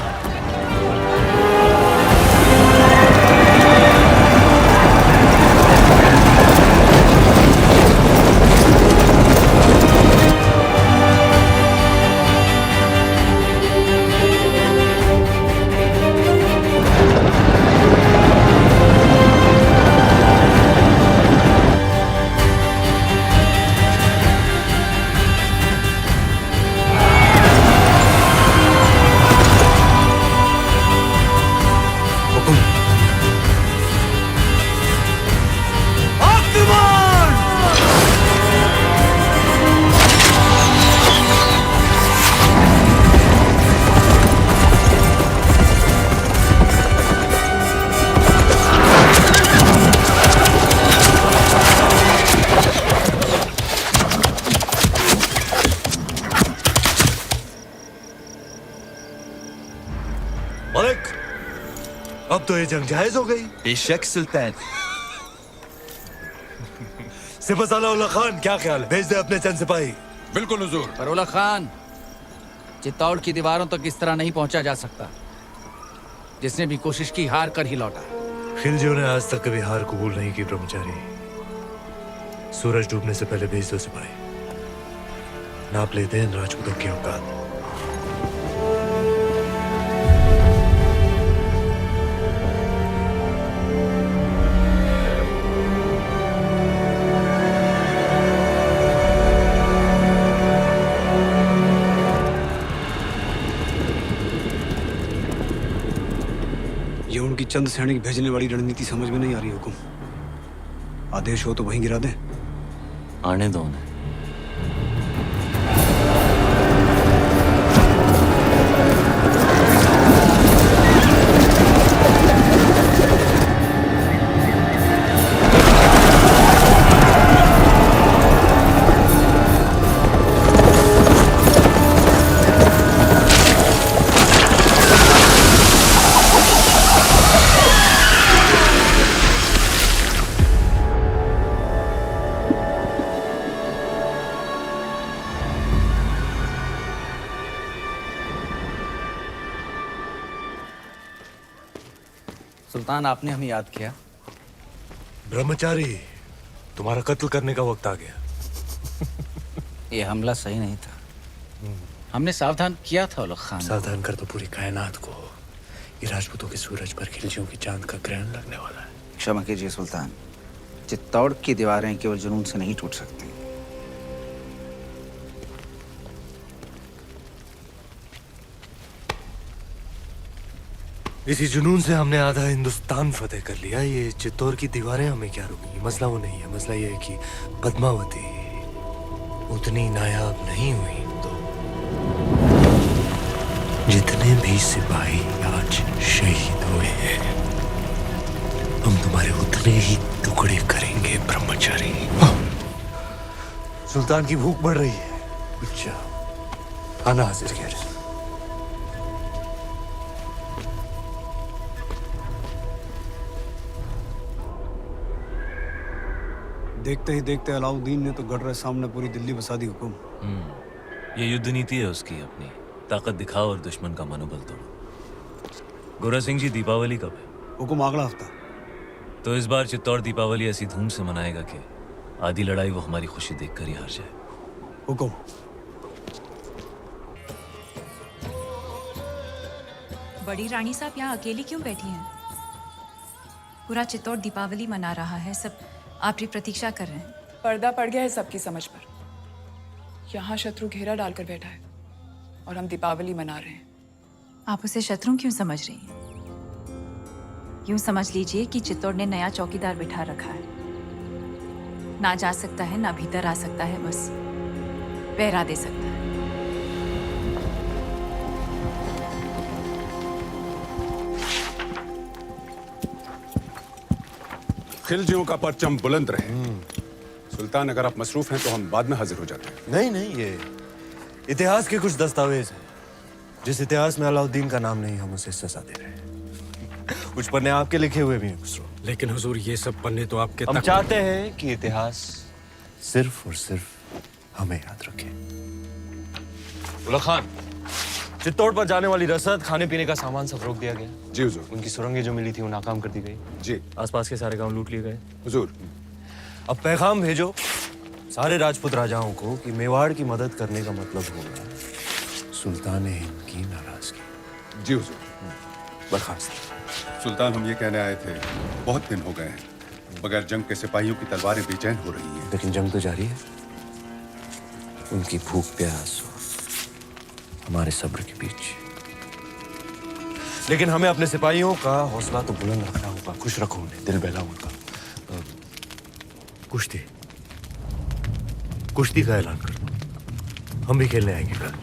अब तो ये जंग जायज हो गई। बेशक सुल्तान। सिपहसालार उल्ला खान, क्या ख्याल है? भेज दे अपने चंद सिपाही। बिल्कुल हुजूर। पर उल्ला खान, चित्तौड़ की दीवारों तक इस तरह नहीं पहुंचा जा सकता। जिसने भी कोशिश की हार कर ही लौटा। खिलजियों ने आज तक कभी हार कबूल नहीं की ब्रह्मचारी। सूरज डूबने से पहले भेज दो सिपाही। नाप लेते हैं राजपूतों की औकात। ये उनकी चंद सैनिक भेजने वाली रणनीति समझ में नहीं आ रही हुकुम। आदेश हो तो वहीं गिरा दें। आने दो उन्हें। सुल्तान, आपने हमें याद किया। ब्रह्मचारी, तुम्हारा कत्ल करने का वक्त आ गया। ये हमला सही नहीं था। हमने सावधान किया था उल्ला खान। सावधान कर तो पूरी कायनात को। ये राजपूतों के सूरज पर खिलजियों की चांद का ग्रहण लगने वाला है। क्षमा कीजिए सुल्तान, चित्तौड़ की दीवारें केवल जुनून से नहीं टूट सकती। इसी जुनून से हमने आधा हिंदुस्तान फतेह कर लिया। ये चित्तौड़ की दीवारें हमें क्या रोकेंगी? मसला वो नहीं है। मसला ये है कि पद्मावती उतनी नायाब नहीं हुई तो जितने भी सिपाही आज शहीद हुए हैं, हम तुम्हारे उतने ही टुकड़े करेंगे ब्रह्मचारी। सुल्तान की भूख बढ़ रही है। अच्छा, खाना हाजिर किया जाए। देखते ही देखते अलाउद्दीन ने तो गढ़ सामने पूरी दिल्ली बसा दी हुकुम। ये युद्ध नीति है उसकी अपनी। ताकत दिखाओ और दुश्मन का मनोबल तोड़ो। गोरा सिंह जी, दीपावली कब है? हुकुम अगला हफ्ता। तो इस बार चित्तौड़ दीपावली ऐसी धूम से मनाएगा कि आधी लड़ाई वो हमारी खुशी देखकर ही हार जाए। हुकुम। बड़ी रानी साहब यहाँ अकेली क्यों बैठी हैं? पूरा चित्तौड़ दीपावली मना रहा है, सब आपकी प्रतीक्षा कर रहे हैं। पर्दा पड़ गया है सबकी समझ पर। यहाँ शत्रु घेरा डालकर बैठा है और हम दीपावली मना रहे हैं। आप उसे शत्रु क्यों समझ रही हैं? यूं समझ लीजिए कि चित्तौड़ ने नया चौकीदार बिठा रखा है। ना जा सकता है, ना भीतर आ सकता है, बस पहरा दे सकता है। खिलजियों का परचम बुलंद रहे। सुल्तान, अगर आप मसरूफ हैं तो हम बाद में हाजिर हो जाते हैं। नहीं नहीं, ये इतिहास के कुछ दस्तावेज हैं। जिस इतिहास में अलाउद्दीन का नाम नहीं, हम उसे सजा दे रहे हैं। कुछ पन्ने आपके लिखे हुए भी हैं खुसरो। लेकिन हुजूर, ये सब पन्ने तो आपके हम चाहते हैं कि इतिहास सिर्फ और सिर्फ हमें याद रखे। उल्ला खान, चित्तौड़ पर जाने वाली रसद, खाने पीने का सामान सब रोक दिया गया। जी हुजूर। उनकी सुरंगें जो मिली थी वो नाकाम कर दी गई। जी। आसपास के सारे गांव लूट लिए गए। हुजूर। अब पैगाम भेजो सारे राजपूत राजाओं को कि मेवाड़ की मदद करने का मतलब होगा सुल्तान हिंद की नाराजगी। जी हुजूर। बर्खास्त। सुल्तान, हम ये कहने आए थे, बहुत दिन हो गए हैं बगैर जंग के सिपाहियों की तलवारें बेचैन हो रही हैं। लेकिन जंग तो जारी है। उनकी भूख प्यास हमारे सब्र के बीच। लेकिन हमें अपने सिपाहियों का हौसला तो बुलंद रखना होगा। खुश रखो उन्हें, दिल बहलाओ उनका। कुश्ती का ऐलान कर दो, हम भी खेलने आएंगे कल।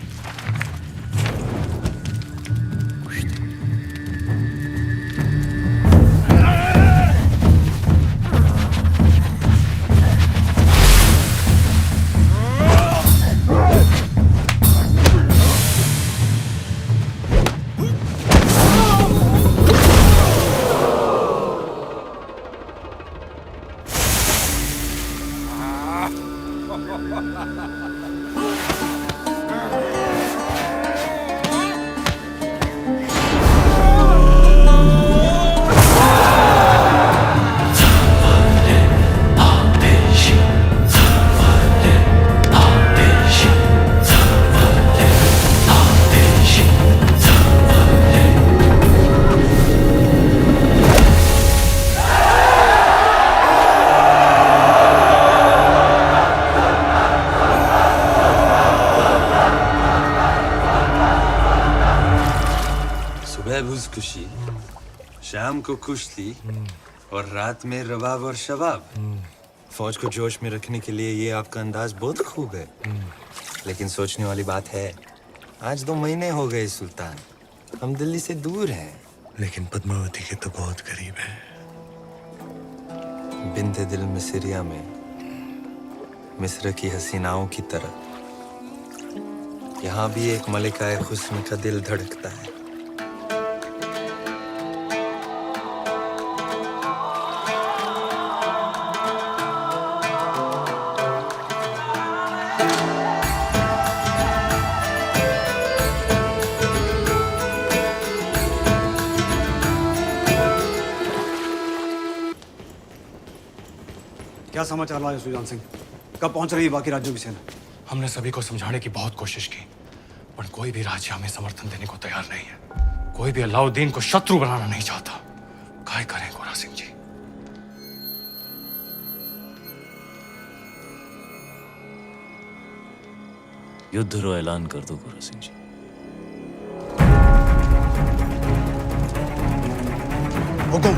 खुशी, शाम को कुश्ती और रात में रबाब और शबाब। फौज को जोश में रखने के लिए ये आपका अंदाज बहुत खूब है। लेकिन सोचने वाली बात है, आज 2 महीने हो गए सुल्तान, हम दिल्ली से दूर हैं, लेकिन पद्मावती के तो बहुत करीब है। बिंते दिल मिस्रिया में मिस्र की हसीनाओं की तरह यहाँ भी एक मलिकाए हुस्न का दिल धड़कता है। क्या समाचार लाए सुजान सिंह? कब पहुंच रही है बाकी राज्यों की सेना? हमने सभी को समझाने की बहुत कोशिश की, पर कोई भी राज्य हमें समर्थन देने को तैयार नहीं है। कोई भी अलाउद्दीन को शत्रु बनाना नहीं चाहता। क्या करें गोरा सिंह जी? युद्ध रो ऐलान कर दो गोरा सिंह जी। हुकुम,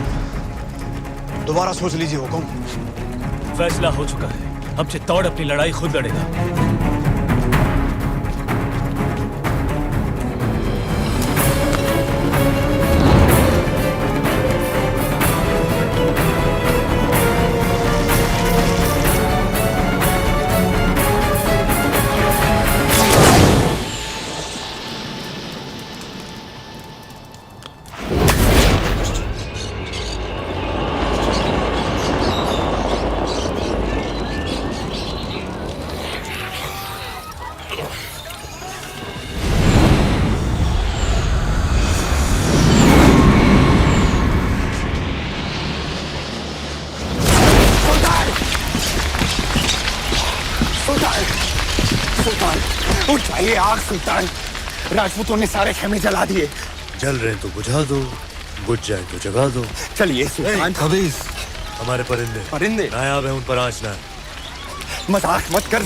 दोबारा सोच लीजिए हुकुम। फैसला हो चुका है, अब चित्तौड़ अपनी लड़ाई खुद लड़ेगा। उठाइए आग सुल्तान, राजपूतों ने सारे खेमे जला दिए। जल रहे तो बुझा दो, बुझ जाए तो जगा दो। चलिए सुल्तान। खबीस, हमारे परिंदे परिंदे नायाब है, उन पर आँच ना। मजाक मत कर।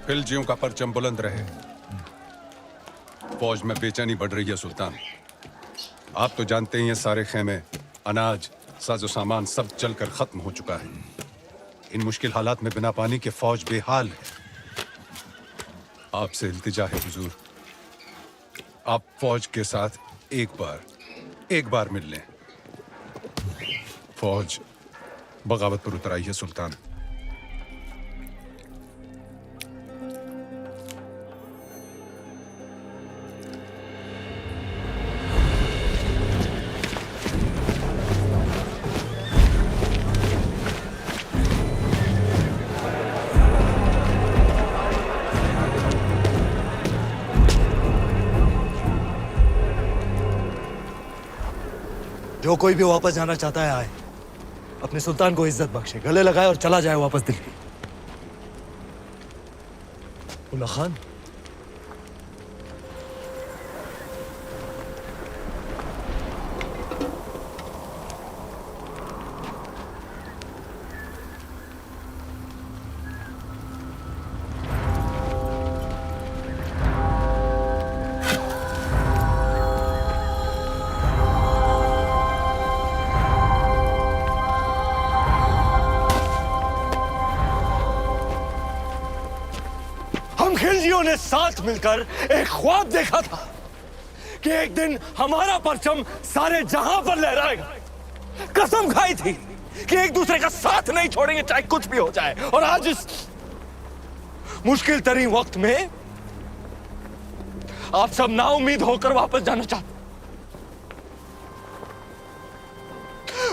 खिलजियों का परचम बुलंद रहे। फौज में बेचैनी बढ़ रही है सुल्तान। आप तो जानते ही हैं सारे खेमे, अनाज, साजो सामान सब जलकर खत्म हो चुका है। इन मुश्किल हालात में बिना पानी के फौज बेहाल है। आपसे इल्तिजा है हुजूर, आप फौज के साथ एक बार मिल लें। फौज बगावत पर उतर आई है सुल्तान। जो कोई भी वापस जाना चाहता है आए, अपने सुल्तान को इज्जत बख्शे, गले लगाए और चला जाए वापस दिल्ली। उल्ला खान, हमने साथ मिलकर एक ख्वाब देखा था कि एक दिन हमारा परचम सारे जहां पर लहराएगा। कसम खाई थी कि एक दूसरे का साथ नहीं छोड़ेंगे चाहे कुछ भी हो जाए। और आज इस मुश्किल तरीन वक्त में आप सब नाउम्मीद होकर वापस जाना चाहते।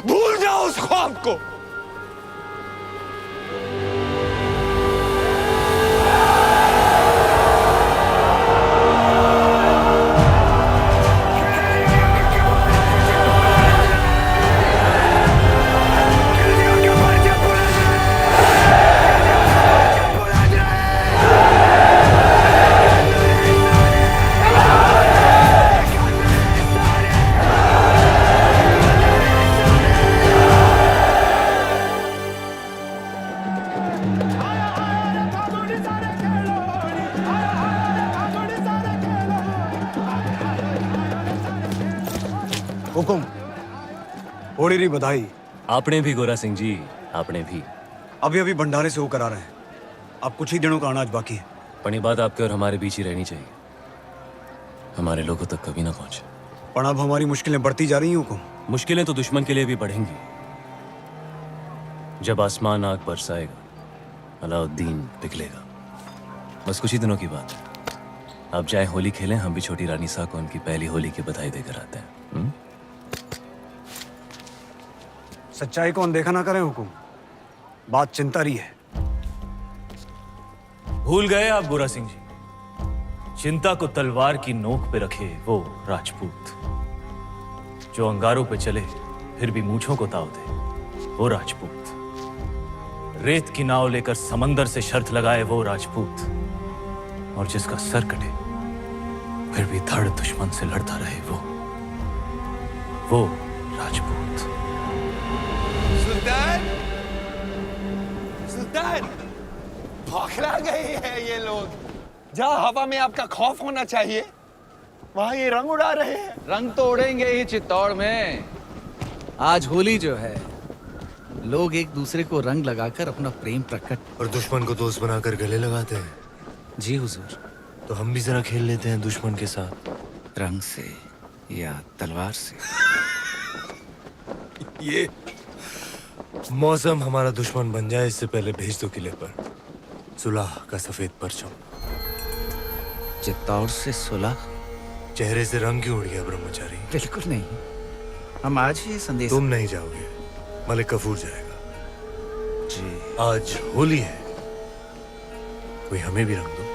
भूल जाओ उस ख्वाब को। हुकुम होड़ी री बधाई। आपने भी गोरा सिंह जी, आपने भी। अभी अभी भंडारे से होकर आ रहे हैं। अब कुछ ही दिनों का अनाज बाकी है। पर ये बात आपके और हमारे बीच ही रहनी चाहिए, हमारे लोगों तक कभी ना पहुंचे। पर अब हमारी मुश्किलें बढ़ती जा रही हैं हुकुम। मुश्किलें तो दुश्मन के लिए भी बढ़ेंगी। जब आसमान आग बरसाएगा, अलाउद्दीन पिघलेगा। बस कुछ ही दिनों की बात है। अब जाए होली खेलें, हम भी छोटी रानी सा को उनकी पहली होली की बधाई देकर आते हैं। सच्चाई को अनदेखा ना करें हुकुम, बात चिंता रही है। भूल गए आप गोरा सिंह जी, चिंता को तलवार की नोक पे रखे वो राजपूत जो अंगारों पे चले फिर भी मूंछों को ताव दे, वो राजपूत रेत की नाव लेकर समंदर से शर्त लगाए, वो राजपूत और जिसका सर कटे फिर भी धड़ दुश्मन से लड़ता रहे, वो राजपूत। सुल्तान, सुल्तान, बौखला गए हैं ये लोग। जहां हवा में आपका खौफ होना चाहिए वहां ये रंग उड़ा रहे हैं। रंग तो उड़ेंगे ही चित्तौड़ में। आज होली जो है, लोग एक दूसरे को रंग लगाकर अपना प्रेम प्रकट और दुश्मन को दोस्त बनाकर गले लगाते हैं। जी हुजूर। तो हम भी जरा खेल लेते हैं दुश्मन के साथ, रंग से या तलवार से। ये मौसम हमारा दुश्मन बन जाए इससे पहले भेज दो किले पर सुलह का सफेद परचम। चित्तौड़ से सुलह? चेहरे से रंग क्यों उड़ गया ब्रह्मचारी? बिल्कुल नहीं, हम आज ही संदेश। तुम नहीं जाओगे, मलिक कफूर जाएगा। जी आज होली है, कोई हमें भी रंग दो।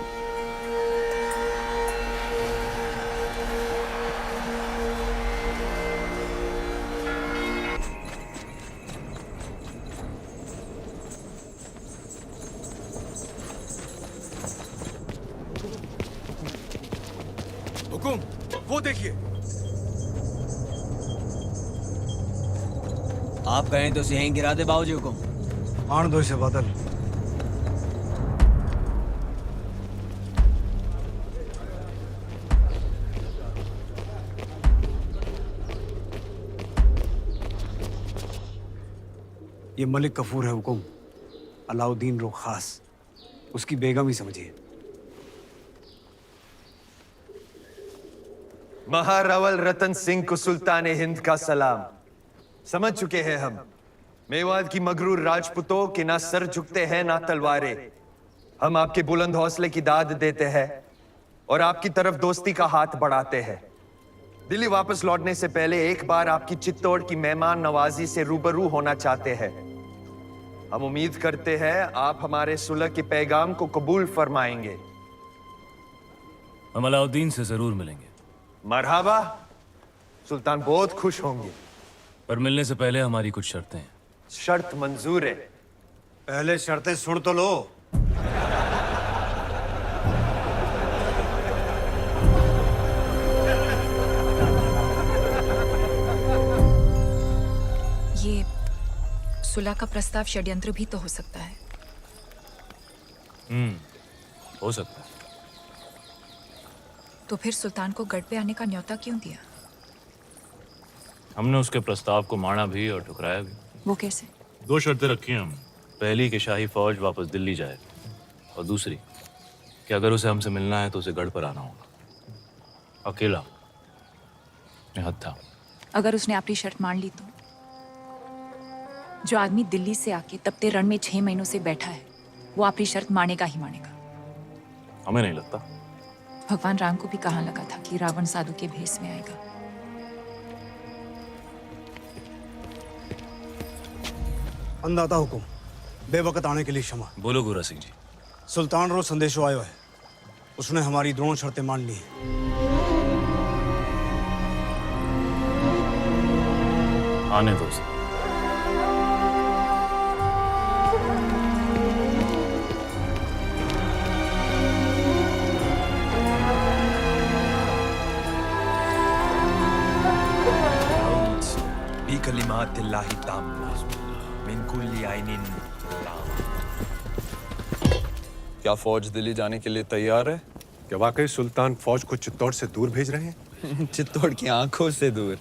हुकुम, वो देखिए। आप कहें तो यहीं गिरा दे बाबूजी हुकुम। आन दो इसे बादल। ये मलिक कफूर है हुकुम, अलाउद्दीन रो खास, उसकी बेगम ही समझिए। महारावल रतन सिंह को सुल्तान हिंद का सलाम। समझ चुके हैं हम, मेवात की मगरूर राजपूतों के ना सर झुकते हैं ना तलवारें। हम आपके बुलंद हौसले की दाद देते हैं और आपकी तरफ दोस्ती का हाथ बढ़ाते हैं। दिल्ली वापस लौटने से पहले एक बार आपकी चित्तौड़ की मेहमान नवाजी से रूबरू होना चाहते हैं। हम उम्मीद करते हैं आप हमारे सुलह के पैगाम को कबूल फरमाएंगे। हम अलाउद्दीन से जरूर मिलेंगे। मरहबा, सुल्तान बहुत खुश होंगे। पर मिलने से पहले हमारी कुछ शर्तें हैं। शर्त मंजूर है। पहले शर्तें सुन तो लो। ये सुलह का प्रस्ताव षड्यंत्र भी तो हो सकता है। हो सकता है। तो फिर सुल्तान को गढ़ पे आने का न्योता क्यों दिया? हमने उसके प्रस्ताव को माना भी और ठुकराया भी। वो कैसे? 2 शर्तें रखी हैं हम। पहली कि शाही फौज वापस दिल्ली जाए और दूसरी कि अगर उसे हमसे मिलना है तो उसे गढ़ पर आना होगा, अकेला। हद था। अगर उसने अपनी शर्त मान ली तो? जो आदमी दिल्ली से आके तपते रण में 6 महीनों से बैठा है, वो अपनी शर्त मानेगा ही मानेगा। हमें नहीं लगता। भगवान राम को भी कहाँ लगा था कि रावण साधु के भेष में आएगा। अंदाता हुकुम, बेवकत आने के लिए क्षमा। बोलो गोरा सिंह जी। सुल्तान रो संदेशो आयो है, उसने हमारी दोनों शर्तें मान ली हैं। आने दो उसे। बिकलिमातिल्लाहि ताम्मा मिन कुल्ली आइनिन लाम। क्या फौज दिल्ली जाने के लिए तैयार है? क्या वाकई सुल्तान फौज को चित्तौड़ से दूर भेज रहे हैं? चित्तौड़ की आंखों से दूर,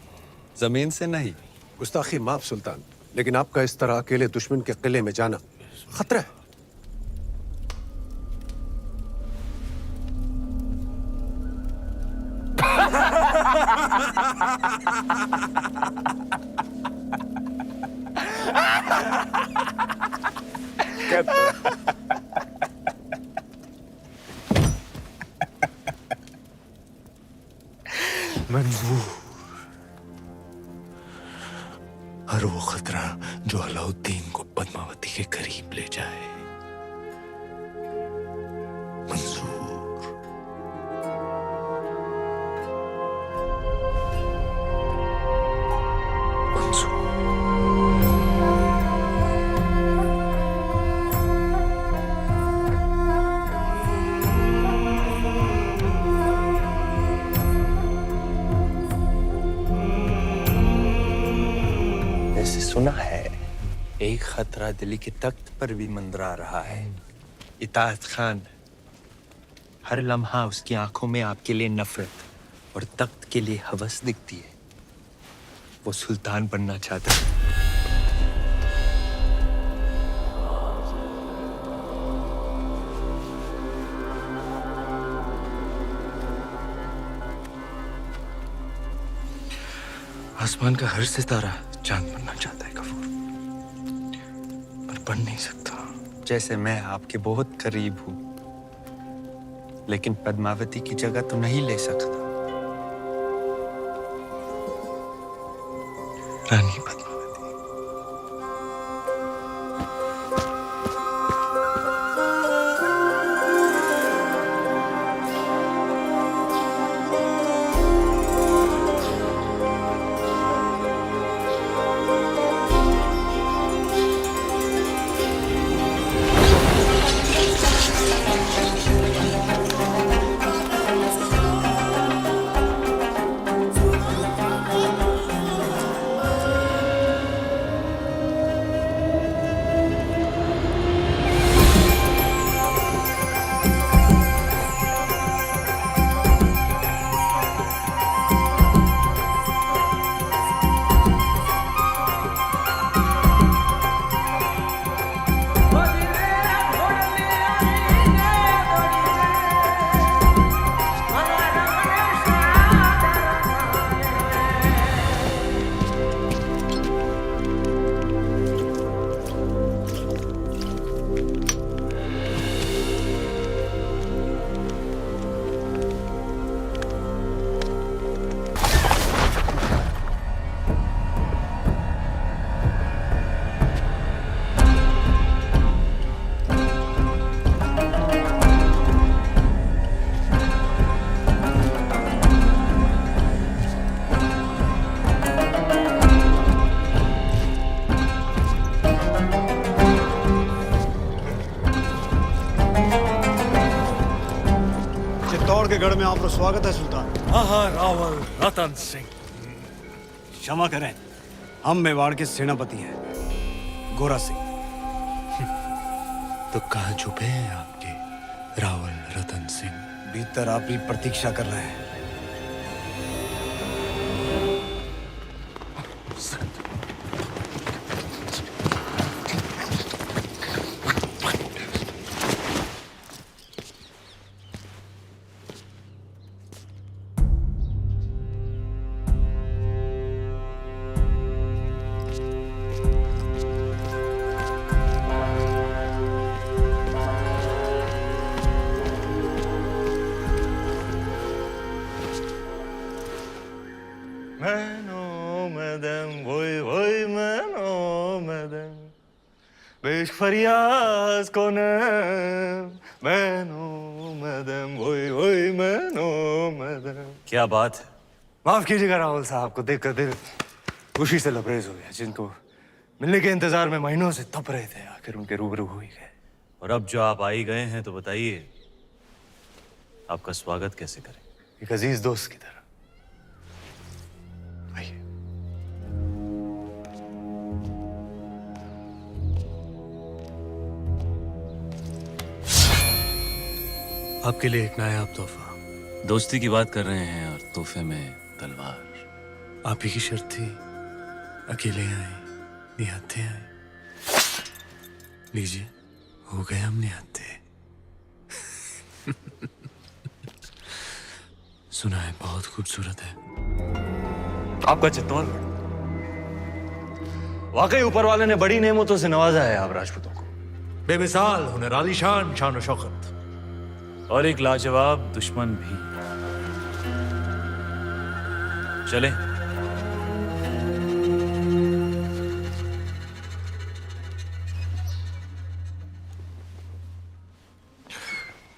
जमीन से नहीं। गुस्ताखी माफ सुल्तान, लेकिन आपका इस तरह अकेले दुश्मन के किले में जाना खतरा है। मंजूर, हर वो खतरा जो अलाउद्दीन को पद्मावती के करीब ले जाए मंजूर। सुना है एक खतरा दिल्ली के तख्त पर भी मंडरा रहा है। इताअत खान, हर लम्हा उसकी आंखों में आपके लिए नफरत और तख्त के लिए हवस दिखती है। वो सुल्तान बनना चाहता है। आसमान का हर सितारा चांद बनना चाहता है गफूर, पर बन नहीं सकता। जैसे मैं आपके बहुत करीब हूं, लेकिन पद्मावती की जगह तो नहीं ले सकता। रानी पद्मावती। चित्तौड़ के गढ़ में आपका स्वागत है सुल्तान। महारावल रतन सिंह। क्षमा करें, हम मेवाड़ के सेनापति हैं, गोरा सिंह। तो कहाँ छुपे हैं आपके रावल रतन सिंह? भीतर आपकी प्रतीक्षा कर रहे हैं। मैनो मदम वोई वोई मैनो मदम बेश फरियाज कोन मैनो मदम वोई वोई मैनो मदम। क्या बात है? माफ कीजिएगा राहुल साहब को देखकर दिल खुशी से लबरेज हो गया। जिनको मिलने के इंतजार में महीनों से तप रहे थे, आखिर उनके रूबरू हो ही गए। और अब जो आप आ ही गए हैं तो बताइए आपका स्वागत कैसे करें? एक अजीज दोस्त की तरह। आइए। आपके लिए एक नायाब तोहफा। दोस्ती की बात कर रहे हैं और तोहफे में तलवार। आप ही की शर्त थी, अकेले आए, निहत्थे आए। लीजिए, हो गए हम निहत्थे। सुना है बहुत खूबसूरत है। आपका चित्तौड़ वाकई ऊपर वाले ने बड़ी नेमतों से नवाजा है आप राजपूतों को। बेमिसाल हुनर, आलीशान शान और शौकत, और एक लाजवाब दुश्मन भी। चले।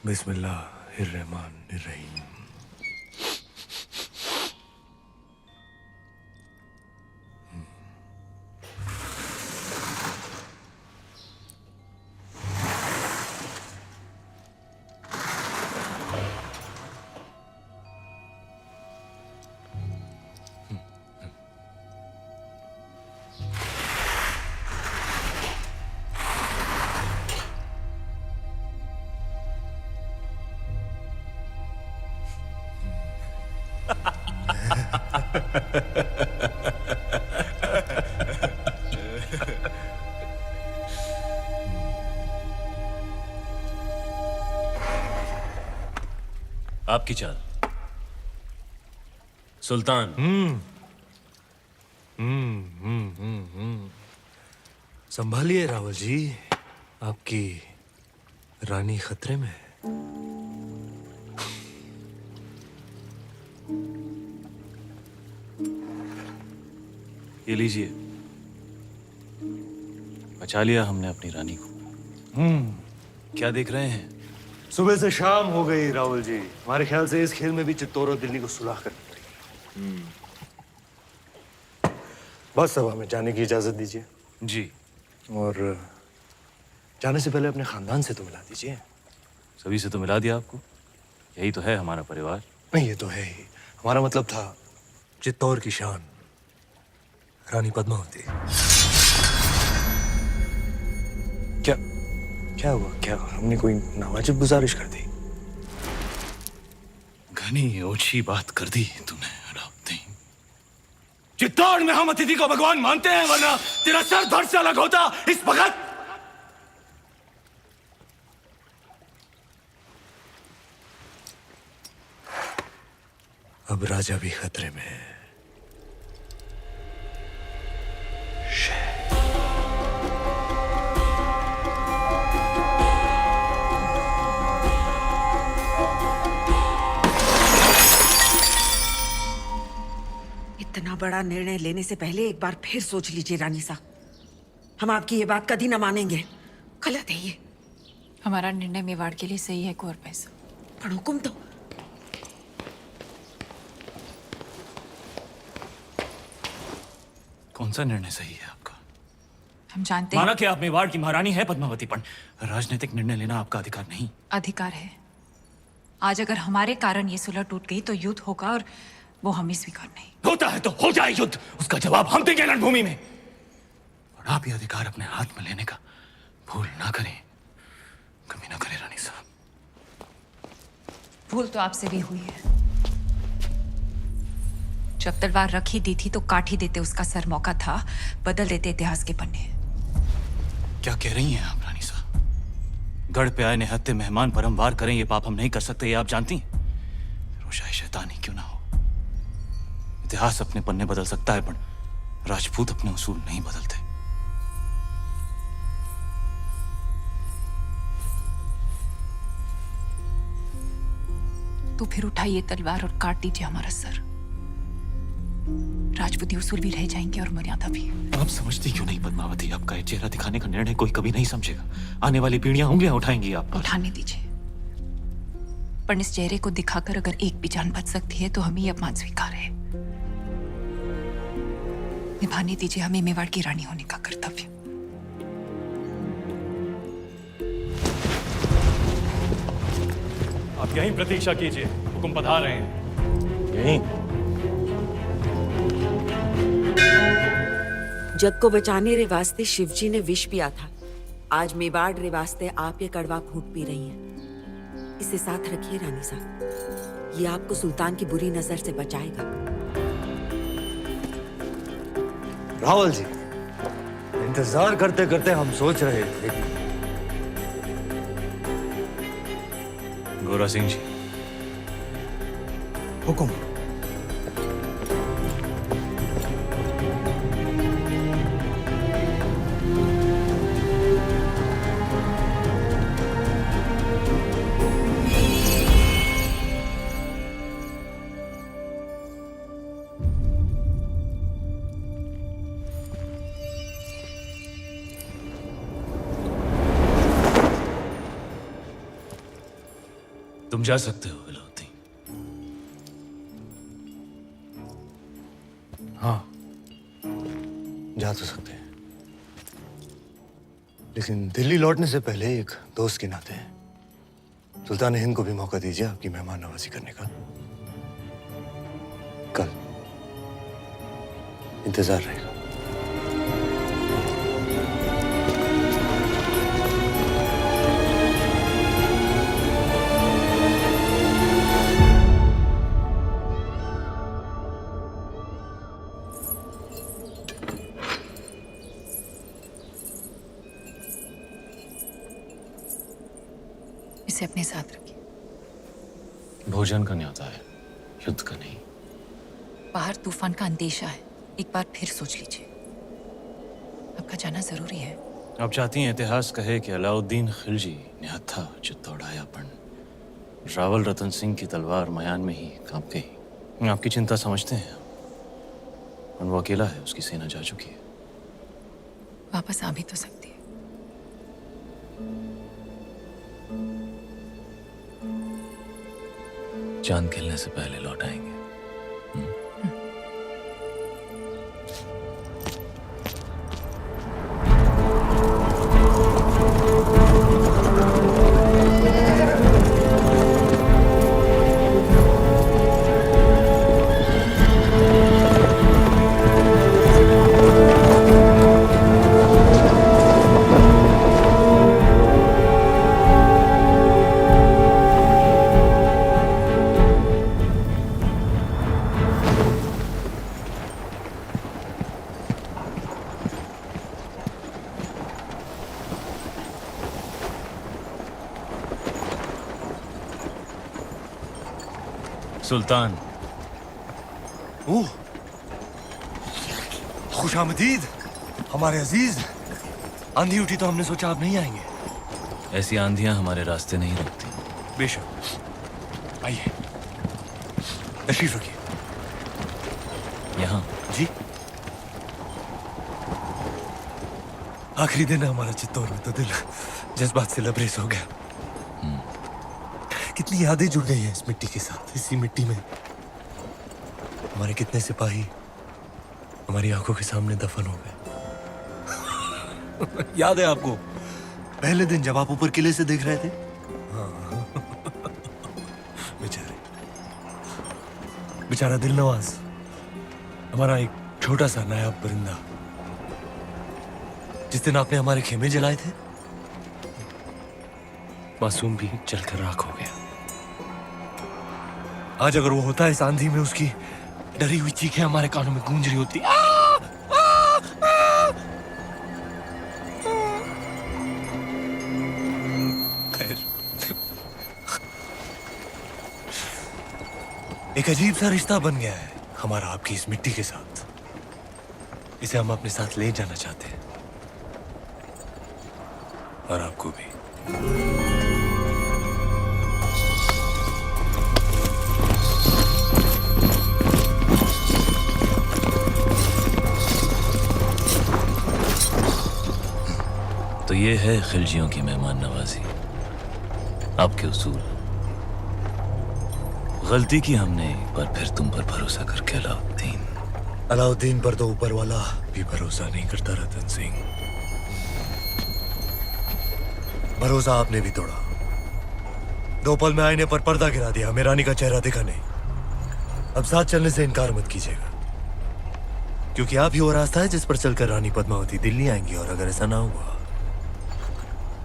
बिस्मिल्लाहिर्रहमानिर्रहीम। आपकी चाल सुल्तान। संभालिए रावल जी, आपकी रानी खतरे में है। ये लीजिए, बचा लिया हमने अपनी रानी को। क्या देख रहे हैं? सुबह से शाम हो गई राहुल जी। हमारे ख्याल से इस खेल में भी चित्तौड़ और दिल्ली को सुलह करनी पड़ेगी। बस अब हमें जाने की इजाजत दीजिए। जी। और जाने से पहले अपने खानदान से तो मिला दीजिए। सभी से तो मिला दिया आपको, यही तो है हमारा परिवार। नहीं, ये तो है ही। हमारा मतलब था चित्तौड़ की शान रानी पद्मावती। क्या हुआ? क्या हमने कोई नावाजिब गुजारिश कर दी? घनी ओछी बात कर दी तूने अलाउद्दीन। चित्तौड़ में हम अतिथि को भगवान मानते हैं, वरना तेरा सर धड़ से अलग होता इस वक्त। अब राजा भी खतरे में है। इतना बड़ा निर्णय लेने से पहले एक बार फिर सोच लीजिए रानी साहब। हम आपकी ये बात कभी ना मानेंगे। गलत है ये। हमारा निर्णय मेवाड़ के लिए सही है कोर पैसा। पर हुक्म तो। कौन सा निर्णय सही है आपका? हम जानते हैं। माना कि आप मेवाड़ की महारानी है पद्मावती, पर राजनीतिक निर्णय लेना आपका अधिकार नहीं। अधिकार है। आज अगर हमारे कारण ये सुलह टूट गई तो युद्ध होगा, और वो हमें स्वीकार नहीं। होता है तो हो जाए युद्ध, उसका जवाब हम देंगे रणभूमि में। और आप ये अधिकार अपने हाथ में लेने का भूल ना करें, कभी ना करें रानी साहब। भूल तो आपसे भी हुई है। जब तलवार रख ही दी थी तो काट ही देते, उसका सर। मौका था बदल देते इतिहास के पन्ने। क्या कह रही हैं आप रानी साहब? गढ़ पे आए निहत्थे मेहमान पर हम वार करें, ये पाप हम नहीं कर सकते, ये आप जानती हैं। रोशाई शैतानी क्यों ना हो, इतिहास अपने पन्ने बदल सकता है, पर राजपूत अपने उसूल नहीं बदलते। तो फिर उठाइए तलवार और काट दीजिए हमारा सर। राजपूती उसूल भी रह जाएंगे और मर्यादा भी। आप समझती क्यों नहीं पद्मावती? आपका ये चेहरा दिखाने का निर्णय कोई कभी नहीं समझेगा। आने वाली पीढ़ियां उंगलियां उठाएंगी आप पर। उठाने दीजिए, पर इस चेहरे को दिखाकर अगर एक भी जान बच सकती है तो हमें ये अपमान स्वीकार है। निभाने दीजिए हमें मेवाड़ की रानी होने का कर्तव्य। आप यहीं प्रतीक्षा कीजिए, हुक्म पधार रहे हैं। यहीं जग को बचाने रे वास्ते शिवजी ने विष पिया था। आज मेवाड़ रे वास्ते आप ये कड़वा घूंट पी रही हैं। इसे साथ रखिए रानी साहब, ये आपको सुल्तान की बुरी नजर से बचाएगा। रावल जी, इंतजार करते करते हम सोच रहे थे कि गोरा सिंह जी, हुक्म। तुम जा सकते हो इलाउद्दीन। हाँ, जा तो सकते हैं, लेकिन दिल्ली लौटने से पहले एक दोस्त के नाते सुल्तान हिंद को भी मौका दीजिए आपकी मेहमान नवाजी करने का। कल इंतजार रहेगा। इसे अपने साथ रखिए। भोजन का न्योता है, युद्ध का नहीं। बाहर तूफान का अंदेशा है, एक बार फिर सोच लीजिए। आपका जाना जरूरी है। आप चाहती हैं इतिहास कहे कि अलाउद्दीन खिलजी ने हत्था चित्तौड़ायापन रावल रतन सिंह की तलवार मयान में ही कांप गई। आपकी चिंता समझते हैं, और वो अकेला है, उसकी सेना जा चुकी है। वापस आ भी तो सकती है। चांद खिलने से पहले लौट आएंगे। सुल्तान। ओह, खुशामदीद हमारे अजीज। आंधी उठी तो हमने सोचा आप नहीं आएंगे। ऐसी आंधियां हमारे रास्ते नहीं रुकती। बेशक, आइए, तशरीफ रखिए। यहाँ जी, आखिरी दिन है हमारा चित्तौड़ में, तो दिल जज्बात से लबरेज हो गया। कितनी यादें जुड़ गई हैं इस मिट्टी के साथ। इसी मिट्टी में हमारे कितने सिपाही हमारी आंखों के सामने दफन हो गए। याद है आपको पहले दिन जब आप ऊपर किले से देख रहे थे? हाँ। बेचारा दिलनवाज, हमारा एक छोटा सा नायाब परिंदा, जिस दिन आपने हमारे खेमे जलाए थे, मासूम भी जलकर राख हो गया। आज अगर वो होता है इस आंधी में, उसकी डरी हुई चीखें हमारे कानों में गूंज रही होती। एक अजीब सा रिश्ता बन गया है हमारा आपकी इस मिट्टी के साथ। इसे हम अपने साथ ले जाना चाहते हैं, और आपको भी। ये है खिलजियों की मेहमान नवाजी, आपके उसूल। गलती की हमने एक बार फिर तुम पर भरोसा करके अलाउद्दीन पर तो ऊपर वाला भी भरोसा नहीं करता रतन सिंह। भरोसा आपने भी तोड़ा। 2 पल में आईने पर पर्दा गिरा दिया, हमें रानी का चेहरा दिखा नहीं। अब साथ चलने से इनकार मत कीजिएगा, क्योंकि आप ही वो रास्ता है जिस पर चलकर रानी पद्मावती दिल्ली आएंगी, और अगर ऐसा ना हुआ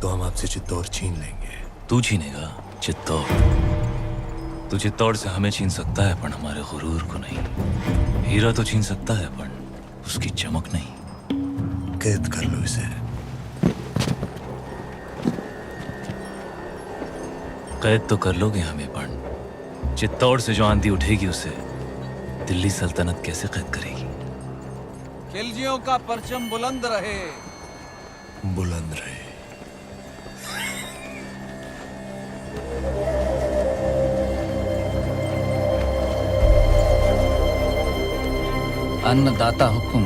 तो हम आपसे चित्तौड़ छीन लेंगे। तू छीनेगा चित्तौड़? तू चित्तौड़ से हमें छीन सकता है, पर हमारे गुरूर को नहीं। हीरा तो छीन सकता है, पर उसकी चमक नहीं। कैद कर लो इसे। कैद तो कर लोगे हमें, पर चित्तौड़ से जो आंधी उठेगी उसे दिल्ली सल्तनत कैसे कैद करेगी? खिलजियों का परचम बुलंद रहे। बुलंद रहे। अन्नदाता हुकुम।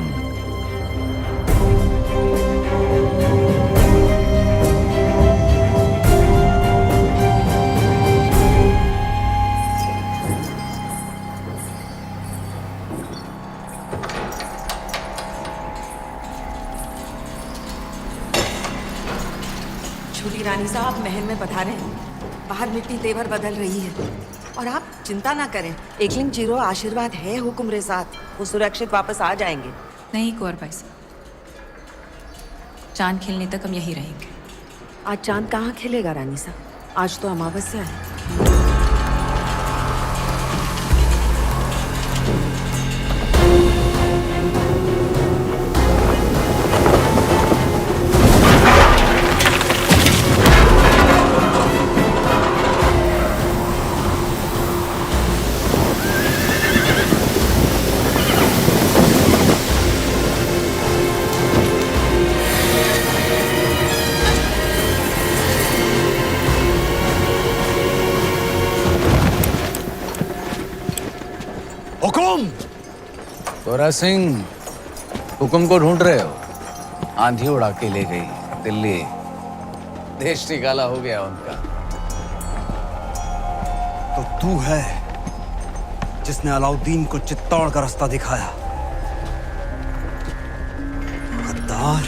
छोटी रानी साहब महल में पधारे हैं। बाहर मिट्टी तेवर बदल रही है, और आप चिंता ना करें। एकलिंग जीरो आशीर्वाद है हुक्म रे साथ, वो सुरक्षित वापस आ जाएंगे। नहीं कुंवर भाई साहब, चांद खिलने तक हम यही रहेंगे। आज चांद कहाँ खिलेगा रानी साहब? आज तो अमावस्या है। गोरा सिंह, हुक्म को ढूंढ रहे हो? आंधी उड़ा के ले गई दिल्ली, देश निकाला हो गया उनका। तो तू है जिसने अलाउद्दीन को चित्तौड़ का रास्ता दिखाया। गद्दार।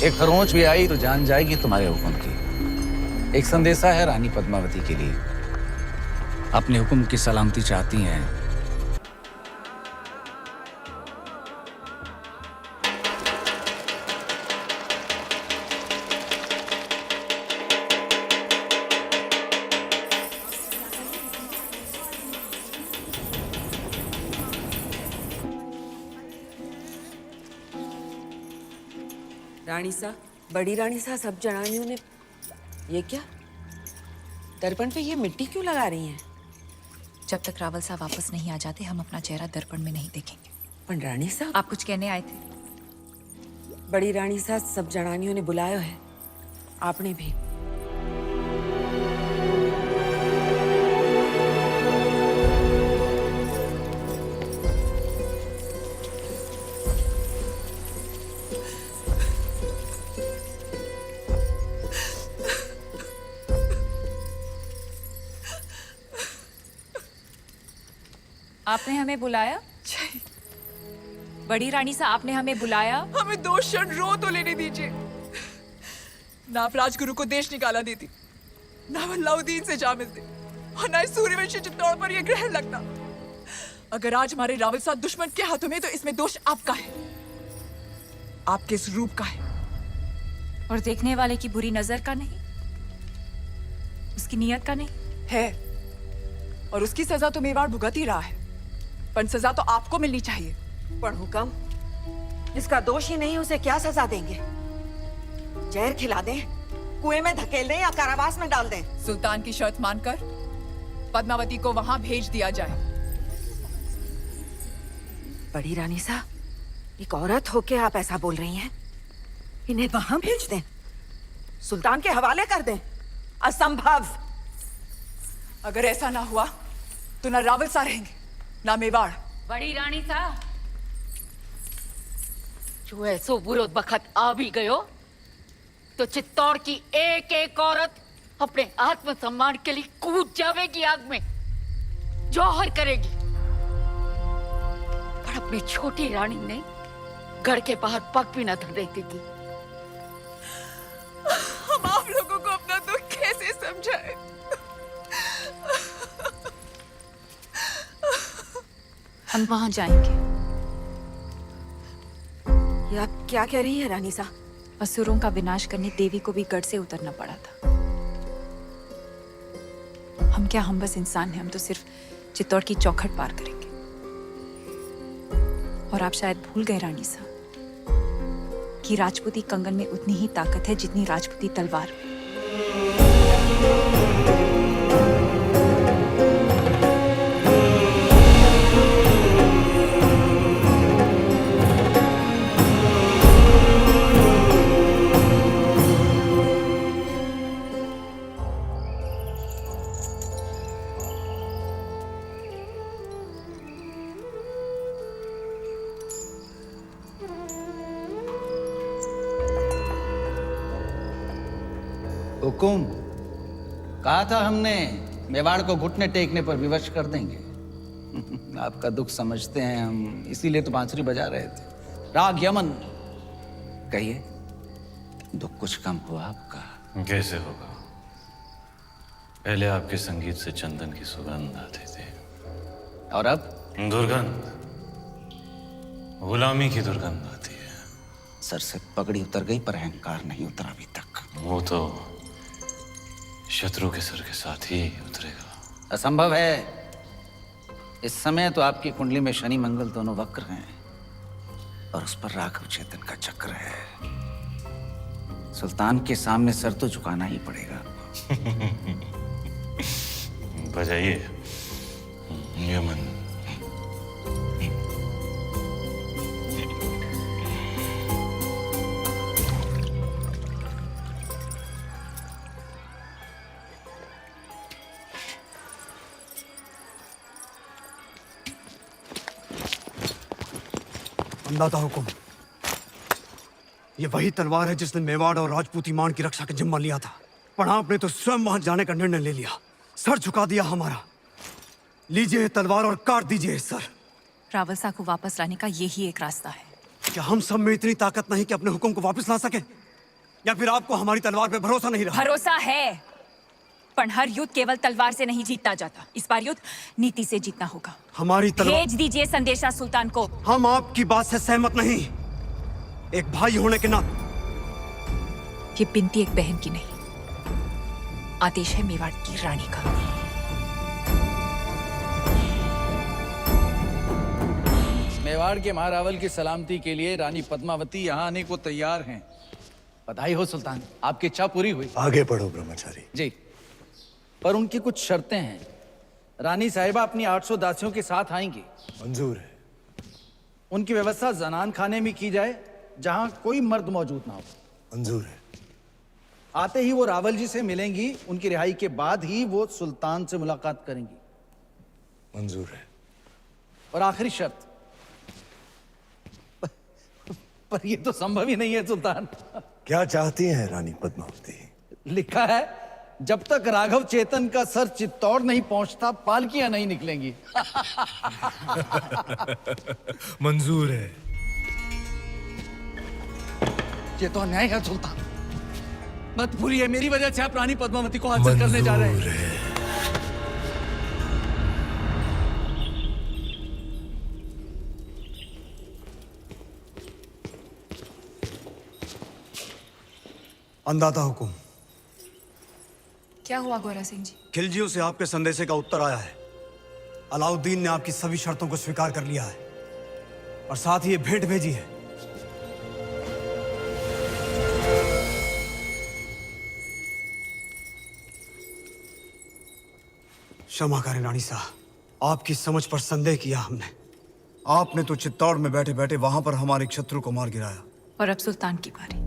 एक खरोंच भी आई तो जान जाएगी तुम्हारे हुक्म की। एक संदेशा है रानी पद्मावती के लिए। अपने हुक्म की सलामती चाहती हैं। रानी सा, बड़ी रानी सा, सब जनानियों ने ये क्या दर्पण पे ये मिट्टी क्यों लगा रही हैं? जब तक रावल साहब वापस नहीं आ जाते हम अपना चेहरा दर्पण में नहीं देखेंगे। पर रानी साहब, आप कुछ कहने आए थे? बड़ी रानी सा, सब जनानियों ने बुलाया है, आपने भी। आपने हमें बुलाया? बड़ी रानी साहब, आपने हमें बुलाया? हमें 2 क्षण रो तो लेने दीजिए। ना आप राजगुरु को देश निकाला देती, ना अलाउद्दीन से जा मिलते, और ना इस सूर्यवंशी चित्तौड़ पर यह ग्रहण लगता। अगर आज हमारे रावल साहब दुश्मन के हाथों में, तो इसमें दोष आपका है, आपके इस रूप का है। और देखने वाले की बुरी नजर का नहीं, उसकी नियत का नहीं है। और उसकी सजा तो मेवाड़ भुगत ही रहा है, पर सजा तो आपको मिलनी चाहिए। पर हुक्म, जिसका दोष ही नहीं उसे क्या सजा देंगे? जहर खिला दें, कुएं में धकेल दें, या कारावास में डाल दें? सुल्तान की शर्त मानकर पद्मावती को वहां भेज दिया जाए। बड़ी रानी साहब, एक औरत होके आप ऐसा बोल रही हैं? इन्हें वहां भेज दें, सुल्तान के हवाले कर दें? असंभव। अगर ऐसा ना हुआ तो ना रावल सा रहेंगे, ना मेवाड़। बड़ी रानी सा, जो ऐसो बुरो बखत आ भी गयो, तो चित्तौड़ की एक एक औरत अपने आत्मसम्मान के लिए कूद जाएगी आग में, जौहर करेगी। पर अपनी छोटी रानी ने घर के बाहर पग भी न धरने दी थी। हम आप लोगों को अपना दुख कैसे समझाएं? हम वहां जाएंगे। ये आप क्या कह रही है रानी साहब? असुरों का विनाश करने देवी को भी गढ़ से उतरना पड़ा था। हम क्या, हम बस इंसान हैं। हम तो सिर्फ चित्तौड़ की चौखट पार करेंगे। और आप शायद भूल गए रानी साहब कि राजपूती कंगन में उतनी ही ताकत है जितनी राजपूती तलवार में। हुकुम, कहा था हमने मेवाड़ को घुटने टेकने पर विवश कर देंगे। आपका दुख समझते हैं हम, इसीलिए तो बांसुरी बजा रहे थे। राग यमन, कहिए, दुख कुछ कम हुआ आपका? कैसे होगा? पहले आपके संगीत से चंदन की सुगंध आती थी, और अब दुर्गंध, गुलामी की दुर्गंध आती है। सर से पगड़ी उतर गई पर अहंकार नहीं उतरा अभी तक। वो तो शत्रु के सर के साथ ही उतरेगा। असंभव है। इस समय तो आपकी कुंडली में शनि मंगल दोनों वक्र हैं और उस पर राघव चेतन का चक्र है। सुल्तान के सामने सर तो झुकाना ही पड़ेगा। बजाइए यमन। अंदाता हुकुम, ये वही तलवार है जिसने मेवाड़ और राजपूती मान की रक्षा का जिम्मा लिया था। पर आपने तो स्वयं वहां जाने का निर्णय ले लिया, सर झुका दिया हमारा। लीजिए तलवार और काट दीजिए सर। रावल साहब को वापस लाने का यही एक रास्ता है। क्या हम सब में इतनी ताकत नहीं कि अपने हुक्म को वापस ला सके? या फिर आपको हमारी तलवार पे भरोसा नहीं रहा? भरोसा है, पर हर युद्ध केवल तलवार से नहीं जीता जाता। इस बार युद्ध नीति से जीतना होगा। हमारी तलवार। भेज दीजिए संदेशा सुल्तान को। हम आपकी बात से सहमत नहीं। एक भाई होने के नाते। ये बिनती एक बहन की नहीं, आदेश है मेवाड़ की रानी का। मेवाड़ के महारावल की सलामती के लिए रानी पद्मावती यहाँ आने को तैयार हैं। बधाई हो सुल्तान, आपकी इच्छा पूरी हुई। आगे बढ़ो ब्रह्मचारी जी, पर उनकी कुछ शर्तें हैं। रानी साहिबा अपनी 800 दासियों के साथ आएंगी। मंजूर है। उनकी व्यवस्था जनान खाने में की जाए जहां कोई मर्द मौजूद ना हो। मंजूर है। आते ही वो रावल जी से मिलेंगी। उनकी रिहाई के बाद ही वो सुल्तान से मुलाकात करेंगी। मंजूर है। और आखिरी शर्त, पर ये तो संभव ही नहीं है सुल्तान। क्या चाहती हैं रानी पद्मावती? लिखा है, जब तक राघव चेतन का सर चित्तौड़ नहीं पहुंचता पालकियां नहीं निकलेंगी। मंजूर है। ये तो अन्याय है सुल्तान। मत भूलिए, मेरी वजह से आप रानी पद्मावती को हासिल करने जा रहे हैं। अंदाता हुकुम। क्या हुआ गोरा सिंह जी? खिलजियों से आपके संदेशे का उत्तर आया है। अलाउद्दीन ने आपकी सभी शर्तों को स्वीकार कर लिया है और साथ ही ये भेंट भेजी है। क्षमा करें रानी साहब, आपकी समझ पर संदेह किया हमने। आपने तो चित्तौड़ में बैठे बैठे वहां पर हमारे शत्रु को मार गिराया। और अब सुल्तान की बारी।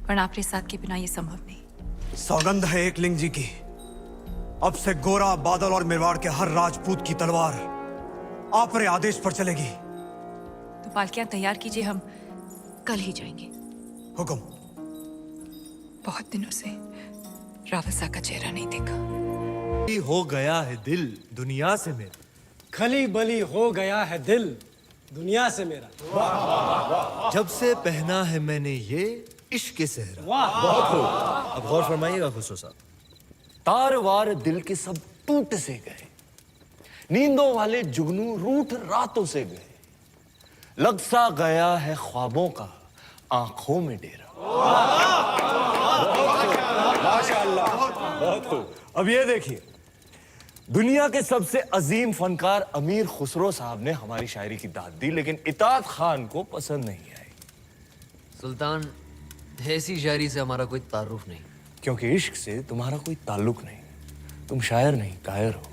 पर आपके साथ के बिना ये संभव नहीं। सौगंध है एक लिंग जी की, अब से गोरा, बादल और मेवाड़ के हर राजपूत की तलवार आप रे आदेश पर चलेगी। तो पालकियां तैयार कीजिए, हम कल ही जाएंगे। हुक्म। बहुत दिनों से रावल सा का चेहरा नहीं देखा। हो गया है दिल दुनिया से मेरा, खली बली हो गया है दिल दुनिया से मेरा। जब से पहना है मैंने ये इश्क के सेहरा। बहुत खूब। अब गौर फरमाइएगा खुसरो साहब, तार वार दिल के सब टूट से गए, नींदों वाले जुगनू रूठ रातों से गए, लग सा गया है ख्वाबों का आंखों में डेरा। माशाअल्लाह, बहुत खूब। अब ये देखिए, दुनिया के सबसे अजीम फनकार अमीर खुसरो साहब ने हमारी शायरी की दाद दी, लेकिन इताद खान को पसंद नहीं आई। सुल्तान, ऐसी शायरी से हमारा कोई तारुफ नहीं। क्योंकि इश्क से तुम्हारा कोई ताल्लुक नहीं, तुम शायर नहीं कायर हो।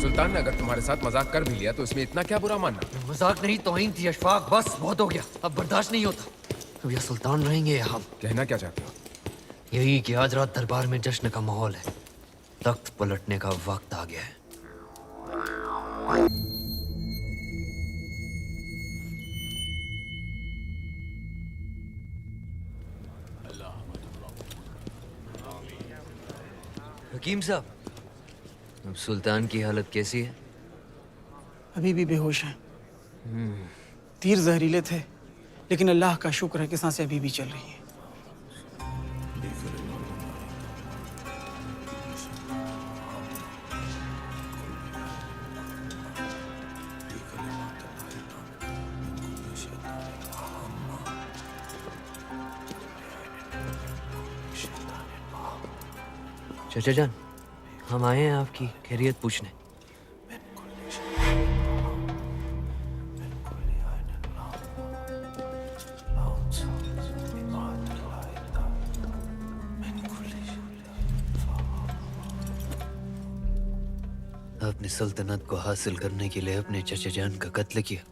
सुल्तान ने अगर तुम्हारे साथ मजाक कर भी लिया तो इसमें इतना क्या बुरा मानना? मजाक नहीं, तौहीन थी अशफाक। बस बहुत हो गया, अब बर्दाश्त नहीं होता। अब यह सुल्तान रहेंगे या हम? कहना क्या चाहते हो? यही कि आज रात दरबार में जश्न का माहौल है, तख्त पलटने का वक्त आ गया है। हकीम साहब, अब सुल्तान की हालत कैसी है? अभी भी बेहोश हैं। तीर जहरीले थे, लेकिन अल्लाह का शुक्र है कि सांसें अभी भी चल रही हैं। चाचा जान, हम आए हैं आपकी खैरियत पूछने। आपने सल्तनत को हासिल करने के लिए अपने चचा जान का कत्ल किया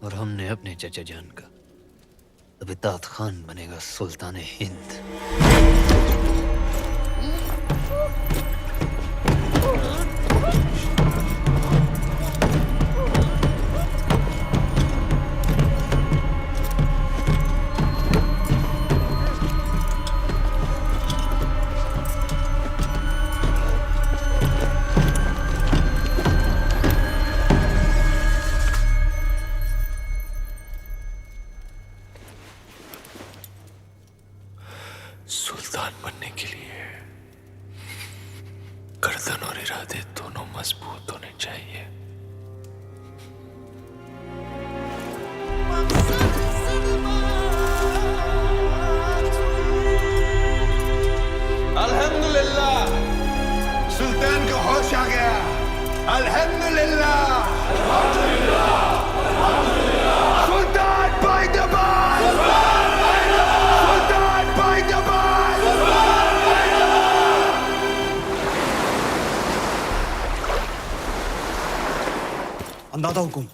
और हमने अपने चचा जान का। अब इताद खान बनेगा सुल्तान हिंद। सुल्तान बनने के लिए गर्दन और इरादे दोनों मजबूत होने चाहिए। अल्हम्दुलिल्लाह, सुल्तान को होश आ गया। अल्हम्दुलिल्लाह, सुल्तान भाई दबान, सुल्तान भाई दबान। अंदाजा हुकुम,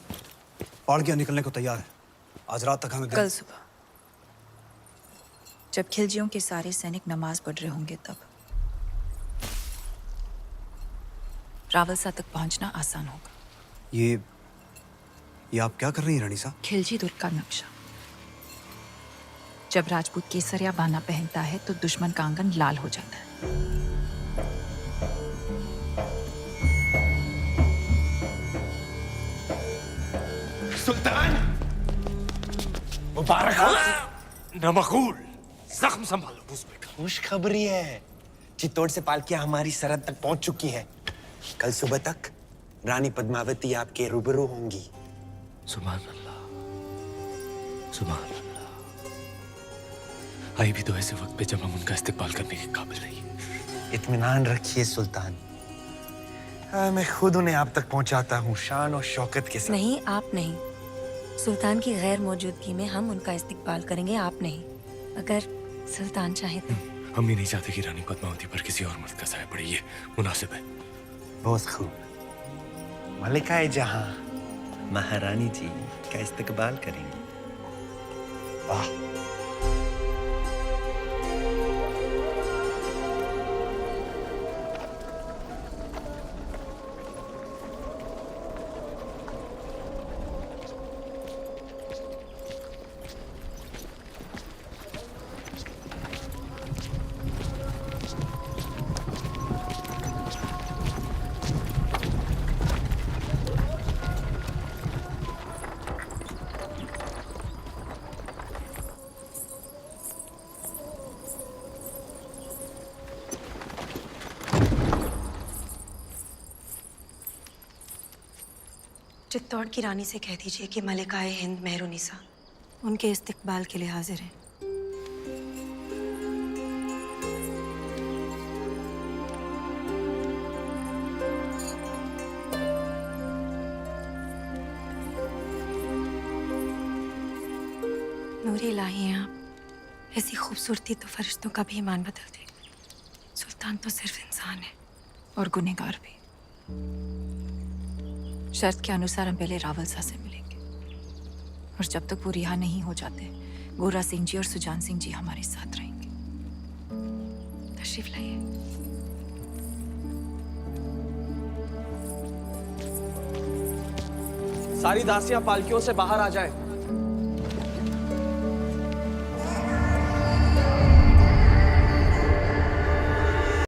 पाड़कियां निकलने को तैयार है। आज रात तक हमें कल सुबह जब खिलजियों के सारे सैनिक नमाज पढ़ रहे होंगे तब रावलसा तक पहुंचना आसान होगा। ये आप क्या कर रही हैं रानी साहब? खिलजी दुर्ग का नक्शा। जब राजपूत केसरिया बाना पहनता है तो दुश्मन का आंगन लाल हो जाता है। सुल्तान मुबारक हो। नमकूल, जख्म संभालो। खुशखबरी है, चित्तौड़ से पालकियां हमारी सरहद तक पहुंच चुकी है। कल सुबह तक रानी पद्मावती आपके रूबरू होंगी। सुभान अल्लाह, सुभान अल्लाह। आई भी तो ऐसे वक्त पे जब हम उनका इस्तेमाल करने के काबिल नहीं। इत्मीनान रखिए सुल्तान, मैं खुद उन्हें आप तक पहुंचाता हूँ शान और शौकत के साथ। नहीं, आप नहीं। सुल्तान की गैर मौजूदगी में हम उनका इस्तेमाल करेंगे, आप नहीं। अगर सुल्तान चाहे तो। हम भी नहीं चाहते कि रानी पद्मावती पर किसी और मर्द का साया पड़े, ये मुनासिब है। बहुत खूब, मलिकाए जहां महारानी जी का इस्तकबाल करेंगी। वाह। चित्तौड़ की रानी से कह दीजिए कि मलिकाए हिंद मेहरुनिसा उनके इस्तकबाल के लिए हाजिर हैं। नूरी इलाही हैं आप। ऐसी खूबसूरती तो फरिश्तों का भी ईमान बदल दे। सुल्तान तो सिर्फ इंसान है और गुनहगार भी। शर्त के अनुसार हम पहले रावल सा से मिलेंगे, और जब तक वो रिहा नहीं हो जाते गोरा सिंह जी और सुजान सिंह जी हमारे साथ रहेंगे। तशरीफ लाइए। सारी दासियां पालकियों से बाहर आ जाएं।